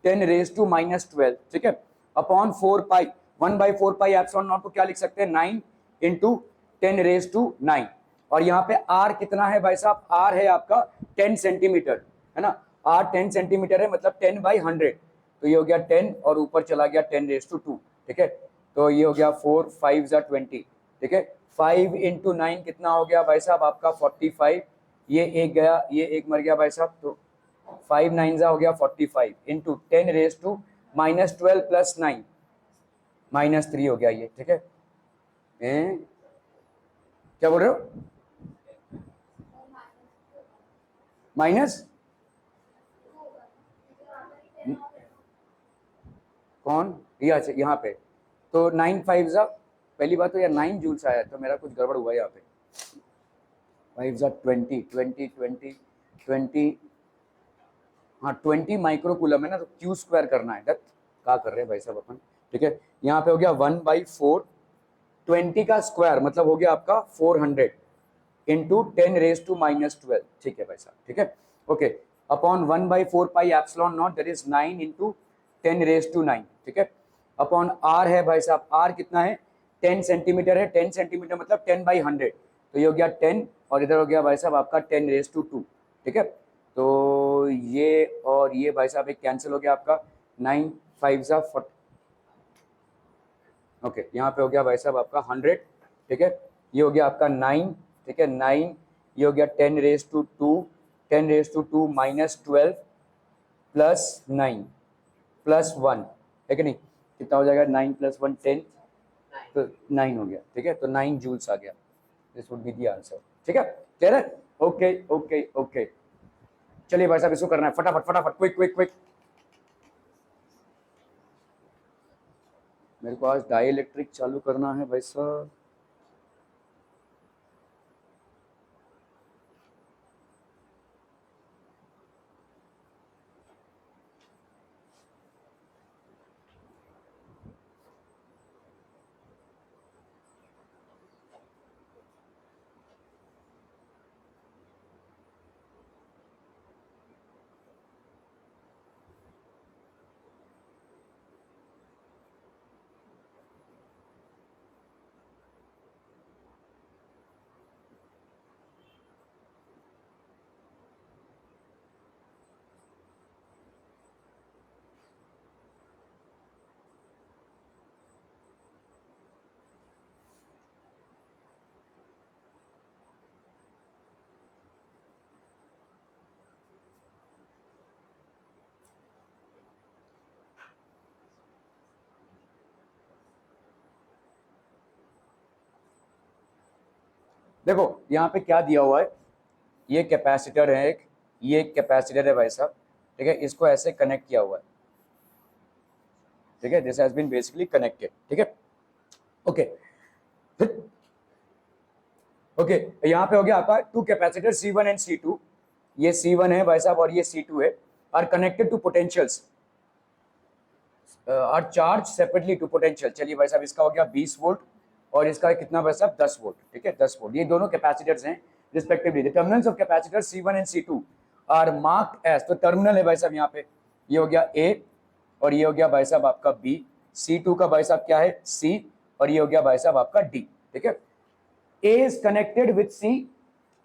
Speaker 2: 10⁻⁻12, ठीक है, upon 4 pi. 1/4 pi epsilon not को क्या लिख सकते हैं? 9 इंटू 10⁻9। और यहाँ पे r कितना है भाई साहब? r है आपका 10 सेंटीमीटर, है ना। r 10 सेंटीमीटर है, मतलब 10/100। तो ये हो गया 10 और ऊपर चला गया 10⁻2, ठीक है। तो ये हो गया 4 5 20, ठीक है। 5 इंटू 9 कितना हो गया भाई साहब आपका 45, ये एक गया, ये एक मर गया भाई साहब, तो 5 9 हो गया 45 इंटू 10 रेज टू -12 प्लस 9 -3 हो गया ये, ठीक है। क्या बोल रहे हो? माइनस कौन? ये अच्छा यहाँ पे तो 9 5 पहली बात तो यार 9 जूल्स आया, तो मेरा कुछ गड़बड़ हुआ यहाँ पे। 5 20 20 20 20, हाँ 20 माइक्रो कूलम है ना, तो क्यू स्क्वायर करना है, दत्त क्या कर रहे हैं भाई साहब अपन, ठीक है। यहाँ पे हो गया 1/4, 20 का स्क्वायर मतलब हो गया आपका 400 इंटू 10 रेज टू -12, ठीक है भाई साहब, ठीक है। Okay, upon 1/4 pi epsilon naught that is 9 into 10 raise to 9, ठीक है। अपॉन आर है भाई साहब, आर कितना है 10 सेंटीमीटर है, 10 सेंटीमीटर मतलब 10/100, तो ये हो गया 10 और इधर हो गया भाई साहब आपका 10 रेज टू 2, ठीक है। तो ये और ये भाई साहब एक कैंसिल हो गया आपका, 9 5 40, ओके यहाँ पे हो गया भाई साहब आपका 100, ठीक है। ये हो गया आपका 9, ठीक है 9, ये हो गया 10 raise to 2, 10 raise to 2 -12 plus 9 plus 1 है कि नहीं, कितना हो जाएगा 9 प्लस 1 10, तो 9 हो गया, ठीक है। तो 9 जूल्स आ गया, this would be the answer, ठीक है। क्लियर है? ओके ओके ओके, चलिए भाई साहब इसको करना है फटाफट फटाफट, क्विक क्विक क्विक। मेरे को आज डाई इलेक्ट्रिक चालू करना है भाई साहब। देखो यहाँ पे क्या दिया हुआ है, ये कैपेसिटर है एक, ये एक कैपेसिटर है भाई साहब, ठीक है, इसको ऐसे कनेक्ट किया हुआ है, ठीक है, this has been basically connected, ठीक है। ओके ओके, यहाँ पे हो गया आपका to capacitor C1 and C2, ये C1 है भाई साहब और ये C2 है, are connected to potentials, are charge separately to potential. चलिए भाई साहब इसका हो गया 20 वोल्ट और इसका कितना भाई साहब 10 वोल्ट, ठीक है 10 वोल्ट, ये दोनों कैपेसिटर्स हैं respectively. The terminals of capacitor C1 and C2 are marked as, तो टर्मिनल है भाई साहब यहाँ पे, ये हो गया A और ये हो गया भाई साहब आपका B, C2 का भाई साहब क्या है C और ये हो गया भाई साहब आपका D, ठीक है। A is connected with C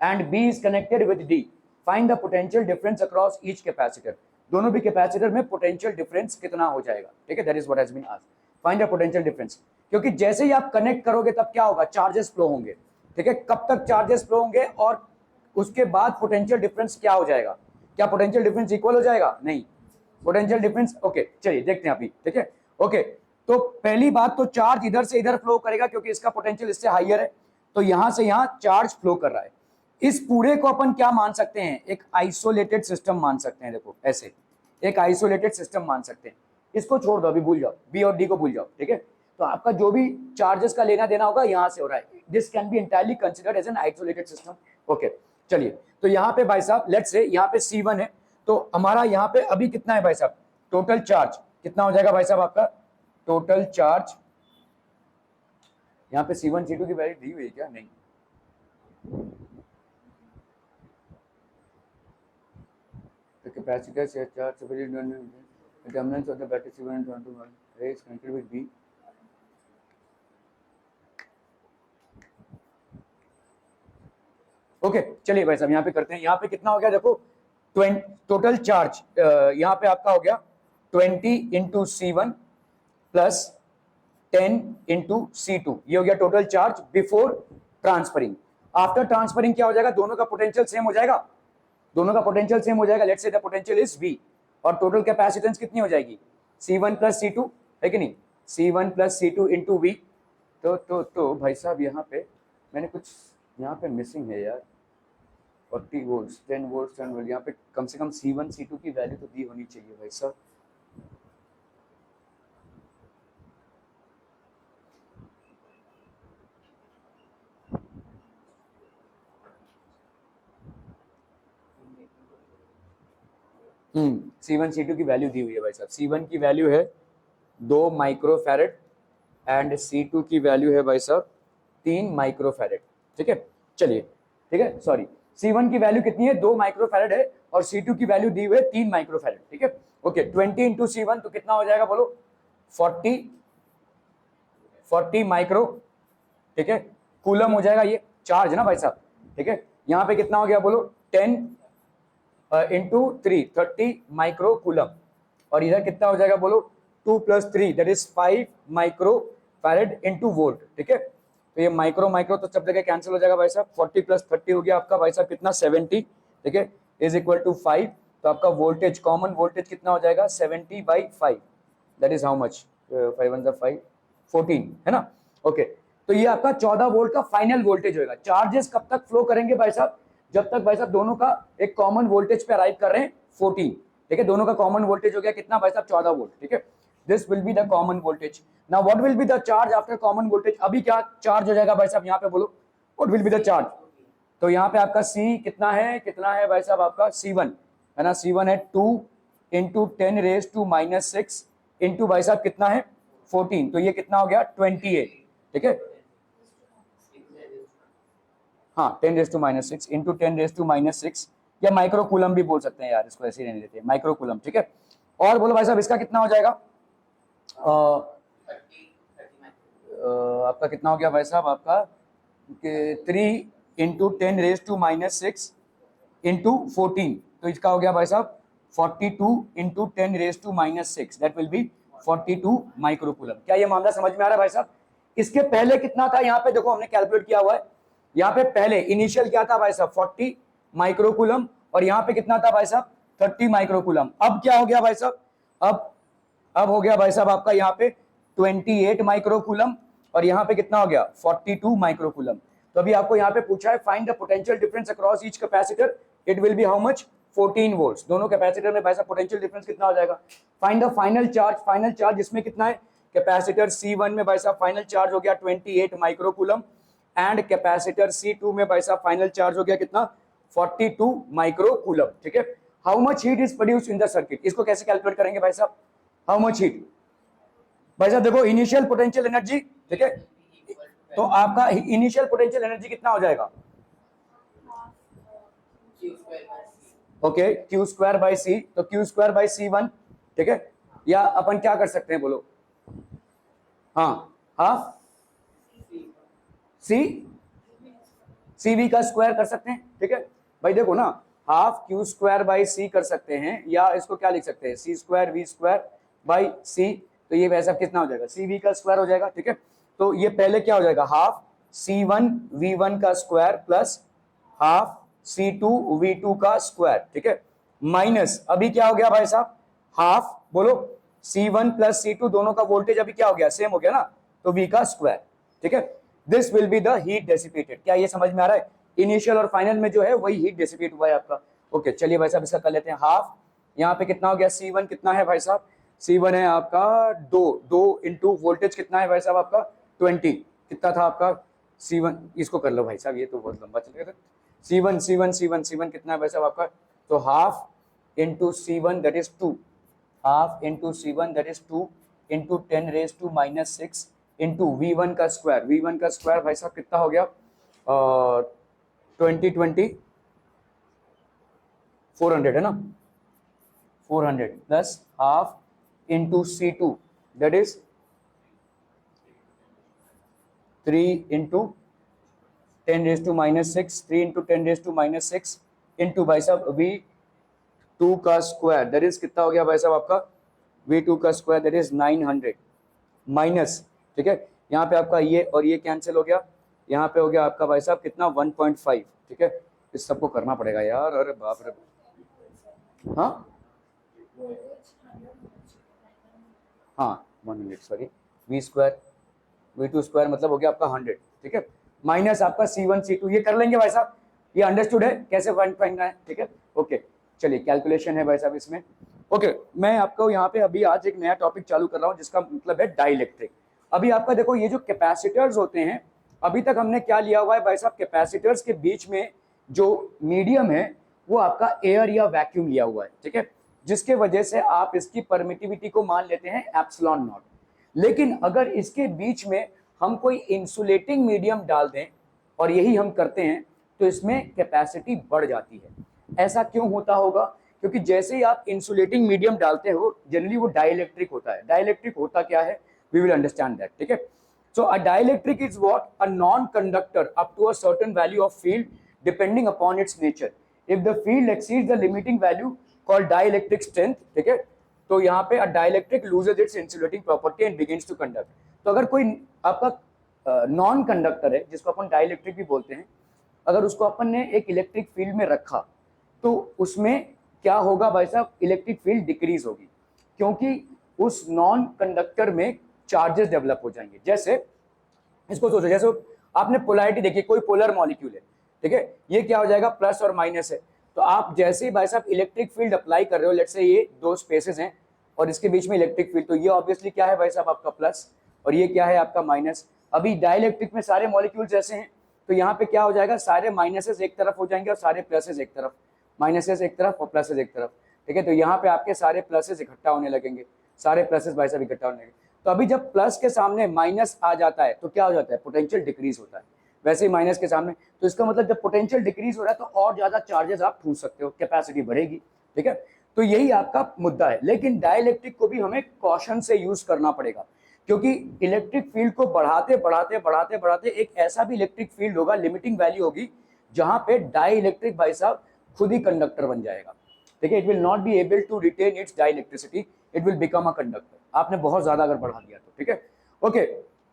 Speaker 2: and B is connected with D. Find the potential difference across each capacitor. दोनों भी कैपेसिटर में पोटेंशियल डिफरेंस कितना हो जाएगा, ठीक है, that is what has been asked, find the potential difference. क्योंकि जैसे ही आप कनेक्ट करोगे तब क्या होगा, चार्जेस फ्लो होंगे, ठीक है। कब तक चार्जेस फ्लो होंगे और उसके बाद पोटेंशियल डिफरेंस क्या हो जाएगा, क्या पोटेंशियल डिफरेंस इक्वल हो जाएगा, नहीं, पोटेंशियल डिफरेंस, ओके चलिए देखते हैं अभी, ठीक है। ओके, तो पहली बात तो चार्ज इधर से इधर फ्लो करेगा क्योंकि इसका पोटेंशियल इससे हाइयर है, तो यहां से यहां चार्ज फ्लो कर रहा है। इस पूरे को अपन क्या मान सकते हैं, एक आइसोलेटेड सिस्टम मान सकते हैं, देखो ऐसे एक आइसोलेटेड सिस्टम मान सकते हैं। इसको छोड़ दो, अभी भूल जाओ, बी और डी को भूल जाओ, ठीक है। तो आपका जो भी चार्जेस का लेना देना होगा यहां से हो रहा है, this can be entirely considered as an isolated system, okay. चलिए, तो यहाँ पे भाई साहब लेट्स से यहाँ पे C1 है, तो हमारा यहाँ पे अभी कितना है भाई साहब, टोटल चार्ज कितना हो जाएगा भाई साहब आपका, टोटल चार्ज यहाँ पे C1 C2 की वैल्यू दी हुई है क्या, नहीं, the capacitor से charge separately determinants of the battery C1 and C2 is connected with B. Okay चलिए भाई साहब यहाँ पे करते हैं, यहाँ पे कितना हो गया देखो, टोटल चार्ज यहाँ पे आपका हो गया 20 into C1 plus 10 into C2, ये हो गया total charge before transferring. After transferring क्या हो जाएगा, दोनों का पोटेंशियल सेम हो जाएगा, दोनों का पोटेंशियल सेम हो जाएगा। Let's say the potential is V, और टोटल कैपेसिटेंस कितनी हो जाएगी, C1 प्लस C2, है कि नहीं, C1 plus C2 into V। तो भाई साहब यहाँ पे मैंने कुछ यहाँ पे मिसिंग है यार, 40 वोल्ट 10 वोल्ट 10 वोल्ट, यहाँ पे कम से कम C1 C2 की वैल्यू तो दी होनी चाहिए भाई साहब। C1 C2 की वैल्यू दी हुई है भाई साहब। C1 की वैल्यू है 2 माइक्रोफैरेड एंड C2 की वैल्यू है भाई साहब 3 माइक्रोफैरेड। ठीक है, चलिए ठीक है, सॉरी, C1 की वैल्यू कितनी है, 2 माइक्रोफैरेड है, और C2 की वैल्यू दी हुई है 3 माइक्रोफैरेड। ठीक है, ओके, 20 इंटू C1 तो कितना हो जाएगा बोलो, 40 माइक्रो, ठीक है, कूलम हो जाएगा, ये चार्ज ना भाई साहब। ठीक है, यहाँ पे कितना हो गया बोलो, 10 इंटू 3 30 माइक्रो कूलम, और इधर कितना हो जाएगा बोलो, 2 plus 3 that is 5 micro farad into volt. ठीक है, तो ये माइक्रो माइक्रो तो सब जगह कैंसिल हो जाएगा भाई साहब। 40 प्लस 30 हो गया आपका भाई साहब कितना, 70। ठीक है, इज इक्वल टू 5, तो आपका वोल्टेज, कॉमन वोल्टेज कितना हो जाएगा, 70/5, दैट इज हाउ मच, 5 1 5 14, है ना। ओके, तो ये आपका 14 वोल्ट का फाइनल वोल्टेज होगा। चार्जेस कब तक फ्लो करेंगे भाई साहब, जब तक भाई साहब दोनों का एक कॉमन वोल्टेज पे अराइव कर रहे हैं 14। ठीक है, दोनों का कॉमन वोल्टेज हो गया कितना भाई साहब, 14 वोल्ट। ठीक है, this will be the common voltage. Now what will be the charge after common voltage, अभी क्या चार्ज हो जाएगा भाई साहब, यहाँ पे बोलो what will be the charge. तो यहाँ पे आपका C कितना है भाई साहब, आपका C1 है ना, C1 है 2 इंटू 10⁻⁻6 इंटू भाई साहब कितना है 14, तो ये कितना हो गया 28। ठीक है, हाँ 10⁻6 इंटू 10⁻6, या माइक्रो कूलम भी बोल सकते हैं यार, इसको ऐसे ही रहने देते हैं, माइक्रो कूलम। ठीक है, और बोलो भाई साहब इसका कितना हो जाएगा, आपका कितना हो गया भाई साहब, आपका 3 इंटू 10⁻6 इंटू 14, तो इसका हो गया भाई साहब 42 into 10⁻6, that will B 42 micro coulomb. क्या ये मामला समझ में आ रहा है भाई साहब। इसके पहले कितना था, यहाँ पे देखो हमने कैलकुलेट किया हुआ है, यहाँ पे पहले इनिशियल क्या था भाई साहब 40 माइक्रोकूलम, और यहाँ पे कितना था भाई साहब 30 माइक्रोकूलम। अब क्या हो गया भाई साहब, अब हो गया भाई साहब आपका यहाँ पे 28 माइक्रोकूलम, और यहाँ पे कितना हो गया 42 माइक्रोकूलम। तो अभी आपको यहाँ पे पूछा है find the potential difference across each capacitor, it will be how much 14 volts. दोनों कैपेसिटर में भाई साहब पोटेंशियल डिफरेंस कितना हो जाएगा। Find the final charge, final charge इसमें कितना है, कैपेसिटर C1 में भाई साहब फाइनल चार्ज हो गया 28 माइक्रोकूलम, एंड कैपेसिटर C2 में भाई साहब फाइनल चार्ज हो गया कितना 42 माइक्रोकूलम। ठीक है, how much heat is produced in the circuit, इसको कैसे कैलकुलेट करेंगे भाई साहब, हाउ मच हीट। भाई साहब देखो इनिशियल पोटेंशियल एनर्जी, ठीक है, तो आपका इनिशियल पोटेंशियल एनर्जी कितना हो जाएगा, ओके Q²/C, तो Q²/C1। ठीक है, या अपन क्या कर सकते हैं बोलो, हाँ हाफ CV का स्क्वायर कर सकते हैं। ठीक है भाई, देखो ना, हाफ Q²/C कर सकते हैं, या इसको क्या लिख सकते हैं C²V²/C, तो ये वैसा कितना हो जाएगा CV का स्क्वायर हो जाएगा। ठीक है, तो ये पहले क्या हो जाएगा, हाफ C1V1 का स्क्वायर प्लस हाफ C2V2 का स्क्वायर। ठीक है, माइनस अभी क्या हो गया भाई साहब, हाफ बोलो C1 प्लस C2, दोनों का वोल्टेज अभी क्या हो गया, सेम हो गया ना, तो V का स्क्वायर। ठीक है, this will be the heat dissipated. क्या ये समझ में आ रहा है, इनिशियल और फाइनल में जो है वही हीट डेसिपेट हुआ है आपका। ओके, चलिए भाई साहब इसका कर लेते हैं हाफ, यहाँ पे कितना हो गया C1 कितना है भाई साहब, C1 है आपका 2 इंटू वोल्टेज कितना है भाई साहब आपका 20, कितना था आपका C1, इसको कर लो भाई साहब, ये तो बहुत लंबा चलेगा। C1 कितना है भाई साहब आपका, तो half into C1 that is 2, half into C1 that is 2 into 10⁻⁻6 into V1 का स्क्वायर, V1 का स्क्वायर भाई साहब कितना हो गया 20 400 है ना, 400 plus half into C2 that is 3 into 10⁻⁻6, 3 into 10⁻⁻6 into भाई साहब V2 का स्क्वायर दैट इज कितना हो गया भाई साहब आपका V2 का स्क्वायर दैट इज 900, माइनस ठीक है। यहाँ पे आपका ये और ये कैंसिल हो गया, यहाँ पे हो गया आपका भाई साहब कितना 1.5, ठीक है। इस सबको करना पड़ेगा यार, अरे बाप रे। हाँ हाँ 100 sorry, we square V2 square मतलब हो गया आपका 100, ठीक है। माइनस आपका C1 C2 ये कर लेंगे भाई साहब, ये अंडरस्टूड है कैसे फाइंड करना है, ठीक है। ओके चलिए कैलकुलेशन है भाई साहब इसमें। ओके मैं आपको यहाँ पे अभी आज एक नया टॉपिक चालू कर रहा हूँ जिसका मतलब है डाइलेक्ट्रिक। अभी आपका देखो ये जो कैपेसिटर्स होते हैं, अभी तक हमने क्या लिया हुआ है भाई साहब, कैपेसिटर्स के बीच में जो मीडियम है वो आपका एयर या वैक्यूम लिया हुआ है, ठीक है, जिसके वजह से आप इसकी परमिटिविटी को मान लेते हैं एप्सिलॉन नॉट। लेकिन अगर इसके बीच में हम कोई इंसुलेटिंग मीडियम डाल दें, और यही हम करते हैं, तो इसमें कैपेसिटी बढ़ जाती है। ऐसा क्यों होता होगा? क्योंकि जैसे ही आप इंसुलेटिंग मीडियम डालते हो जनरली वो डाइलेक्ट्रिक होता है। डाइलेक्ट्रिक होता क्या है, वी विल अंडरस्टैंड दैट, ठीक है। So a dielectric is what, a non conductor up to a certain value of field depending upon its nature. If the field exceeds the limiting value called dielectric strength, ठीक है, तो यहाँ पे a dielectric loses its insulating property and begins to conduct. तो अगर कोई आपका non conductor है जिसको अपन डाइलेक्ट्रिक भी बोलते हैं, अगर उसको अपन ने एक इलेक्ट्रिक फील्ड में रखा तो उसमें क्या होगा भाई साहब, इलेक्ट्रिक फील्ड डिक्रीज होगी, क्योंकि उस नॉन कंडक्टर में चार्जेस डेवलप हो जाएंगे। जैसे इसको सोचो, जैसे आपने पोलैरिटी देखी, कोई पोलर मॉलिक्यूल है, ठीक है, ये क्या हो जाएगा प्लस और माइनस है। तो आप जैसे ही भाई साहब इलेक्ट्रिक फील्ड अप्लाई कर रहे हो, लेट्स से ये दो स्पेसेस हैं और इसके बीच में इलेक्ट्रिक फील्ड, तो ये ऑब्वियसली क्या है भाई साहब आपका प्लस, और ये क्या है आपका माइनस। अभी डाइलेक्ट्रिक में सारे मॉलिक्यूल्स ऐसे हैं, तो यहाँ पे क्या हो जाएगा, सारे माइनसेस एक तरफ हो जाएंगे और सारे प्लसेस एक तरफ, माइनसेस एक तरफ और प्लसेस एक तरफ, ठीक है। तो यहाँ पे आपके सारे प्लसेस इकट्ठा होने लगेंगे, सारे प्लसेस भाई साहब इकट्ठा होने लगेंगे। तो अभी जब प्लस के सामने माइनस आ जाता है तो क्या हो जाता है, पोटेंशियल डिक्रीज होता है। वैसे ही माइनस के सामने, तो इसका मतलब जब पोटेंशियल डिक्रीज हो रहा है तो और ज्यादा चार्जेस आप ठूस सकते हो, कैपेसिटी बढ़ेगी, ठीक है। तो यही आपका मुद्दा है। लेकिन डाइलेक्ट्रिक को भी हमें कॉशन से यूज करना पड़ेगा, क्योंकि इलेक्ट्रिक फील्ड को बढ़ाते बढ़ाते बढ़ाते बढ़ाते एक ऐसा भी इलेक्ट्रिक फील्ड होगा, लिमिटिंग वैल्यू होगी, जहां पे डाई इलेक्ट्रिक भाई साहब खुद ही कंडक्टर बन जाएगा, ठीक है। It will not be able to retain its dielectricity, it will become a conductor. आपने बहुत ज्यादा अगर बढ़ा दिया तो, ठीक है। Okay,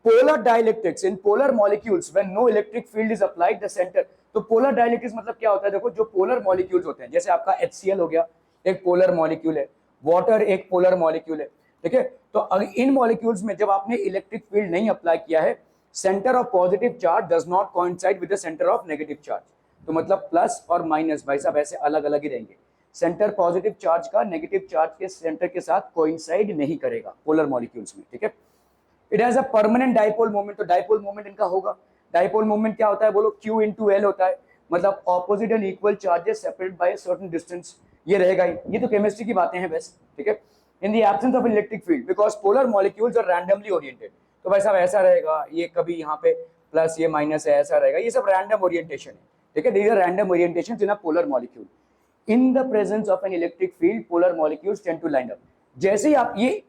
Speaker 2: polar dielectrics in polar molecules when no electric field is applied the centre. तो पोलर डाइलेक्ट्रिक्स मतलब क्या होता है, देखो जो पोलर मॉलिक्यूल्स होते हैं, जैसे आपका HCl हो गया, एक पोलर मॉलिक्यूल है, वाटर एक पोलर मॉलिक्यूल है, ठीक है। तो इन मॉलिक्यूल्स में जब आपने इलेक्ट्रिक फील्ड नहीं अप्लाई किया है, centre of positive charge does not coincide with the centre of negative charge. तो मतलब प्लस और माइनस भाई साहब ऐसे अलग अलग ही रहेंगे, सेंटर पॉजिटिव चार्ज का नेगेटिव चार्ज के सेंटर के साथ कोइंसाइड नहीं करेगा पोलर मॉलिक्यूल्स में, ठीक है। It has a permanent dipole moment, तो डाइपोल मोमेंट इनका होगा। डाइपोल मोमेंट क्या होता है बोलो, Q इंटू L होता है, मतलब opposite and equal charges separate by certain distance, ये रहेगा ही। ये तो केमिस्ट्री की बातें हैं बस, ठीक है। In the absence of electric field because polar molecules are randomly oriented, तो भाई साहब ऐसा रहेगा, ये कभी यहाँ पे प्लस ये माइनस है, ऐसा रहेगा, ये सब रैंडम ओरिएंटेशन है, ठीक है। These are random orientations in a polar molecule. In the presence of an electric field polar molecules tend to line up. जैसे ही आप ये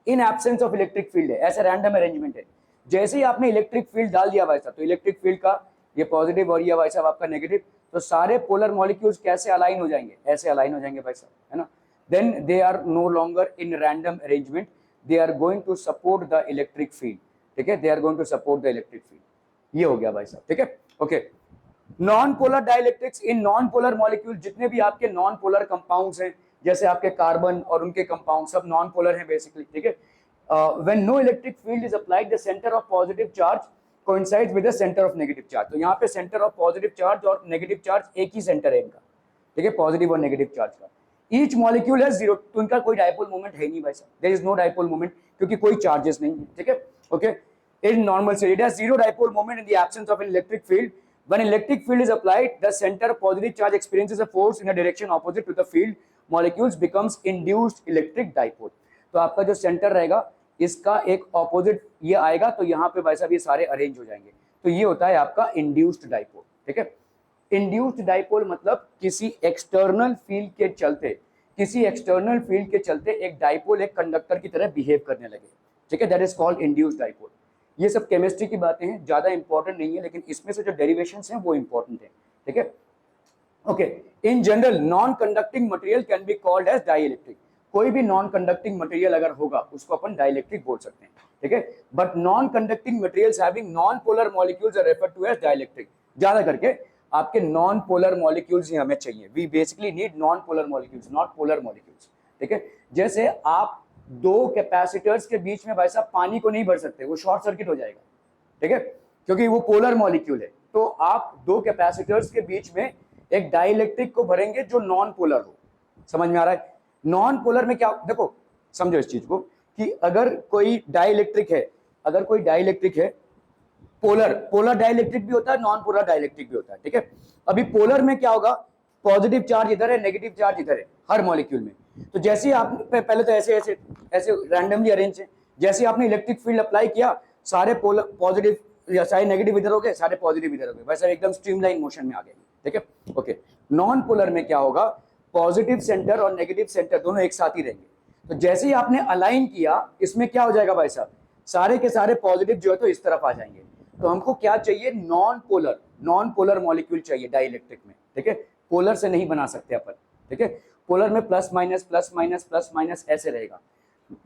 Speaker 2: in absence of electric field है, ऐसा रैंडम अरेंजमेंट है, जैसे ही आपने इलेक्ट्रिक फील्ड डाल दिया भाई साहब, तो इलेक्ट्रिक फील्ड का ये पॉजिटिव और ये भाई साहब आपका नेगेटिव, तो सारे पोलर मॉलिक्यूल्स कैसे अलाइन हो जाएंगे, ऐसे अलाइन हो जाएंगे भाई साहब, है ना। Then they are no longer in random arrangement, they are going to support the electric field, ठीक है, they are going to support the electric field. ये हो गया भाई साहब, ठीक है। Okay, non polar dielectrics in non polar molecule, जितने भी आपके नॉन पोलर कंपाउंड्स हैं, जैसे आपके कार्बन और उनके कंपाउंड सब नॉन पोलर हैं बेसिकली, ठीक है। When no electric field is applied, the center of positive charge coincides with the center of negative charge. तो यहाँ पे center of positive charge और negative charge एक ही center है इनका, ठीक है, पॉजिटिव और नेगेटिव चार्ज का। Each molecule has zero, तो इनका कोई डाइपोल मोमेंट है नहीं भाई साहब, there is no dipole moment, क्योंकि कोई चार्जेस नहीं है, ठीक है। Okay, in normal state it has zero dipole moment in the absence of an electric field. When electric field is applied, the center of positive charge experiences a force in a direction opposite to the field molecules becomes induced electric dipole. तो आपका जो centre रहेगा इसका एक opposite ये आएगा, तो यहाँ पे भाई साहब ये सारे अरेंज हो जाएंगे, तो ये होता है आपका इंड्यूस्ड डाइपोल, ठीक है। इंड्यूस्ड डाइपोल मतलब किसी एक्सटर्नल फील्ड के चलते, किसी एक्सटर्नल फील्ड के चलते एक डाइपोल एक कंडक्टर की तरह बिहेव करने लगे, ठीक है, that is called induced dipole. ये सब केमिस्ट्री की बातें हैं, ज्यादा इंपॉर्टेंट नहीं है, लेकिन इसमें से जो डेरिवेशंस हैं वो इंपॉर्टेंट है, ठीक है। Okay, in general non conducting material can be called as dielectric. कोई भी नॉन कंडक्टिंग मटेरियल अगर होगा उसको अपन डाइलेक्ट्रिक बोल सकते हैं, ठीक है। But non conducting materials having non polar molecules are referred to as dielectric. ज्यादा करके आपके नॉन पोलर मॉलिक्यूल्स ही हमें चाहिए। We basically need non polar molecules, not polar molecules, ठीक है। जैसे आप दो कैपेसिटर्स के बीच में भाई साहब पानी को नहीं भर सकते, वो शॉर्ट सर्किट हो जाएगा, ठीक है, क्योंकि वो पोलर मॉलिक्यूल है। तो आप दो कैपेसिटर्स के बीच में एक डाइलेक्ट्रिक को भरेंगे जो नॉन पोलर हो। समझ में आ रहा है? नॉन पोलर में क्या, देखो समझो इस चीज को कि अगर कोई डाइलेक्ट्रिक है, अगर कोई डाइलेक्ट्रिक है, पोलर डाइलेक्ट्रिक भी होता है, नॉन पोलर डाइलेक्ट्रिक भी होता है, ठीक है। अभी पोलर में क्या होगा, पॉजिटिव चार्ज इधर है, नेगेटिव चार्ज इधर है हर मॉलिक्यूल में। तो जैसे ही आपने पहले तो ऐसे ऐसे ऐसे रैंडमली अरेंज है, जैसे आपने इलेक्ट्रिक फील्ड अप्लाई किया, सारे पोलर पॉजिटिव या सारे नेगेटिव इधर हो गए, सारे पॉजिटिव इधर हो गए, वैसे एकदम स्ट्रीमलाइन मोशन में आ गए, ठीक है। ओके, नॉन पोलर में क्या होगा, पॉजिटिव सेंटर और नेगेटिव सेंटर दोनों एक साथ ही रहेंगे। तो जैसे ही आपने अलाइन किया, इसमें क्या हो जाएगा भाई साहब, सारे के सारे पॉजिटिव जो है तो इस तरफ आ जाएंगे। तो हमको क्या चाहिए, नॉन पोलर मॉलिक्यूल चाहिए डाइलेक्ट्रिक में, ठीक है। पोलर से नहीं बना सकते अपन, ठीक है। पोलर में plus minus plus minus plus minus ऐसे रहेगा।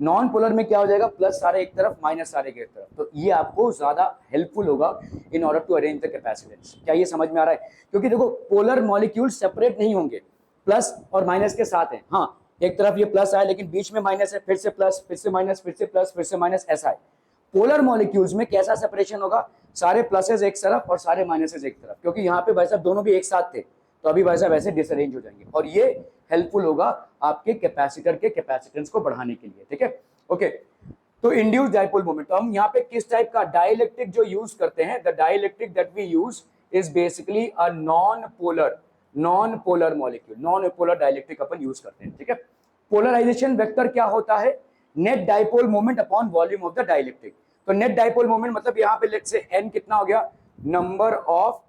Speaker 2: नॉन पोलर में क्या हो जाएगा, प्लस सारे एक तरफ, माइनस सारे के एक तरफ। तो ये आपको ज्यादा हेल्पफुल होगा in order to arrange the capacitance. क्या ये समझ में आ रहा है? क्योंकि देखो पोलर मॉलिक्यूल सेपरेट नहीं होंगे, प्लस और माइनस के साथ है। हाँ, एक तरफ ये प्लस है लेकिन बीच में माइनस है, फिर से प्लस, फिर से माइनस, फिर से प्लस, फिर से माइनस, ऐसा है। पोलर मॉलिक्यूल्स में कैसा सेपरेशन होगा, सारे प्लसेस एक तरफ और सारे माइनसेस एक तरफ, क्योंकि यहाँ पे भाई साहब दोनों भी एक साथ थे, तो अभी भाई साहब ऐसे डिसअरेंज हो जाएंगे। और ये हेल्पफुल होगा आपके कैपेसिटर के कैपेसिटेंस को बढ़ाने के लिए, ठीक है। ओके, तो इंड्यूस्ड डाइपोल मोमेंट, तो हम यहाँ पे किस टाइप का डाइलेक्ट्रिक जो यूज करते हैं, the dielectric that we use is basically a non polar molecule, non polar dielectric अपन यूज करते हैं, ठीक है। पोलराइजेशन वेक्टर क्या होता है, net dipole moment upon volume of the dielectric. तो नेट डाइपोल मोमेंट मतलब यहाँ पे लेट्स से n कितना हो गया, नंबर ऑफ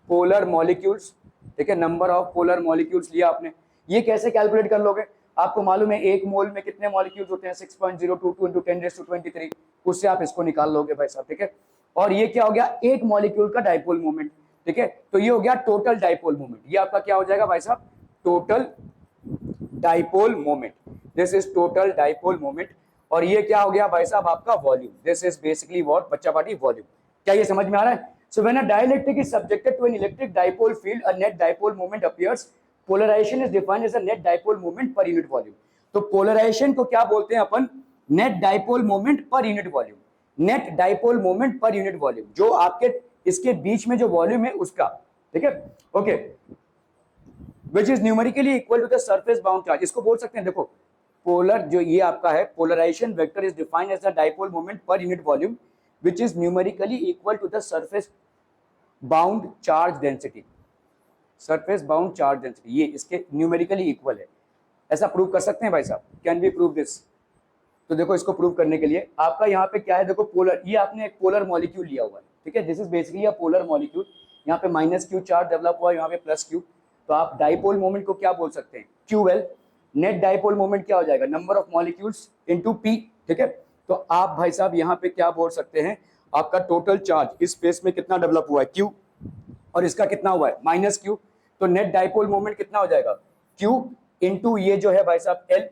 Speaker 2: पोलर मॉलिक्यूल्स, ठीक है, नंबर ऑफ पोलर मॉलिक्यूल्स लिया आपने। ये कैसे कैलकुलेट कर लोगे, आपको मालूम है एक मोल में कितने मॉलिक्यूल्स होते हैं, 6.022 into 10⁻23, उससे आप इसको निकाल लोगे भाई साहब, ठीक है। और ये क्या हो गया, एक मॉलिक्यूल का डाइपोल मोमेंट, ठीक है। तो ये हो गया टोटल डाइपोल मोमेंट। ये आपका क्या हो जाएगा भाई साहब, total dipole moment, this is total dipole moment. और ये क्या हो गया भाई साहब, आपका volume, this is basically what बच्चा पार्टी, वॉल्यूम। क्या ये समझ में आ रहा है? So when a dielectric is subjected to an electric dipole field, a net dipole moment appears. Polarization is defined as a net dipole moment per unit volume. तो polarization को क्या बोलते हैं अपन, net dipole moment per unit volume, net dipole moment per unit volume, जो आपके इसके बीच में जो वॉल्यूम है उसका, ठीक है। Okay, which is numerically equal to the surface bound charge। इसको बोल सकते हैं, देखो पोलर जो ये आपका है, polarization vector is defined as the dipole moment per unit volume which is numerically equal to the surface bound charge density, surface bound charge density, ये इसके न्यूमेरिकली इक्वल है। ऐसा प्रूव कर सकते हैं भाई साहब, कैन वी प्रूव दिस? तो देखो इसको प्रूव करने के लिए आपका यहाँ पे क्या है, देखो पोलर, ये आपने एक पोलर मॉलिक्यूल लिया हुआ है, ठीक है, this is basically a polar molecule. यहाँ पे माइनस क्यू चार्ज डेवलप हुआ है, यहाँ पे प्लस क्यू। तो आप डाइपोल मोमेंट को क्या बोल सकते हैं, QL। नेट डाइपोल मोमेंट क्या हो जाएगा, number of molecules into P, ठीक है। तो आप भाई साहब यहाँ पे क्या बोल सकते हैं, आपका टोटल चार्ज इस स्पेस में कितना डेवलप हुआ है, Q, और इसका कितना हुआ है, माइनस Q। तो नेट डाइपोल मोमेंट कितना हो जाएगा, Q इंटू ये जो है भाई साहब L।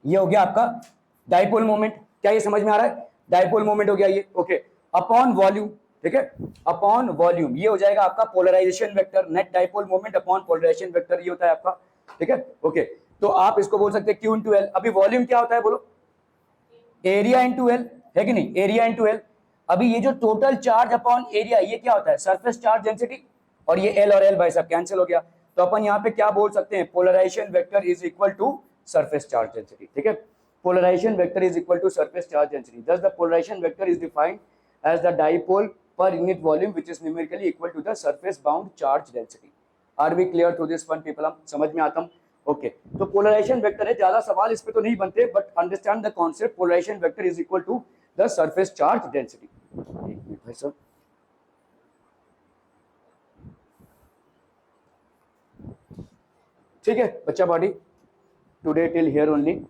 Speaker 2: ये हो गया आपका डाइपोल मोमेंट। क्या ये समझ में आ रहा है, डाइपोल मोमेंट हो गया ये, ओके, अपॉन वॉल्यूम, ठीक है, अपॉन वॉल्यूम। ये हो जाएगा आपका polarization vector, net dipole moment upon polarization vector, ये होता है आपका, ठीक है। ओके, तो आप इसको बोल सकते हैं Q इंटू L। अभी वॉल्यूम क्या होता है बोलो, एरिया इंटू L, है कि नहीं, एरिया इंटू L। अभी ये जो टोटल चार्ज अपॉन एरिया, ये क्या होता है, सरफेस चार्ज डेंसिटी। और ये L और L भाई साहब कैंसिल हो गया। तो अपन यहाँ पे क्या बोल सकते हैं, polarization vector is equal to surface charge density, ठीक है। Polarization vector is equal to surface charge density. Thus, the polarization vector is defined as the dipole per unit volume, which is numerically equal to the surface bound charge density. Are we clear to this one, people? हम समझ में आता हूँ, okay. तो polarization vector है, ज्यादा सवाल इस पे तो नहीं बनते, but understand the concept, polarization vector is equal to the surface charge density. एक मिनट भाई साहब, ठीक है बच्चा body, today till here only.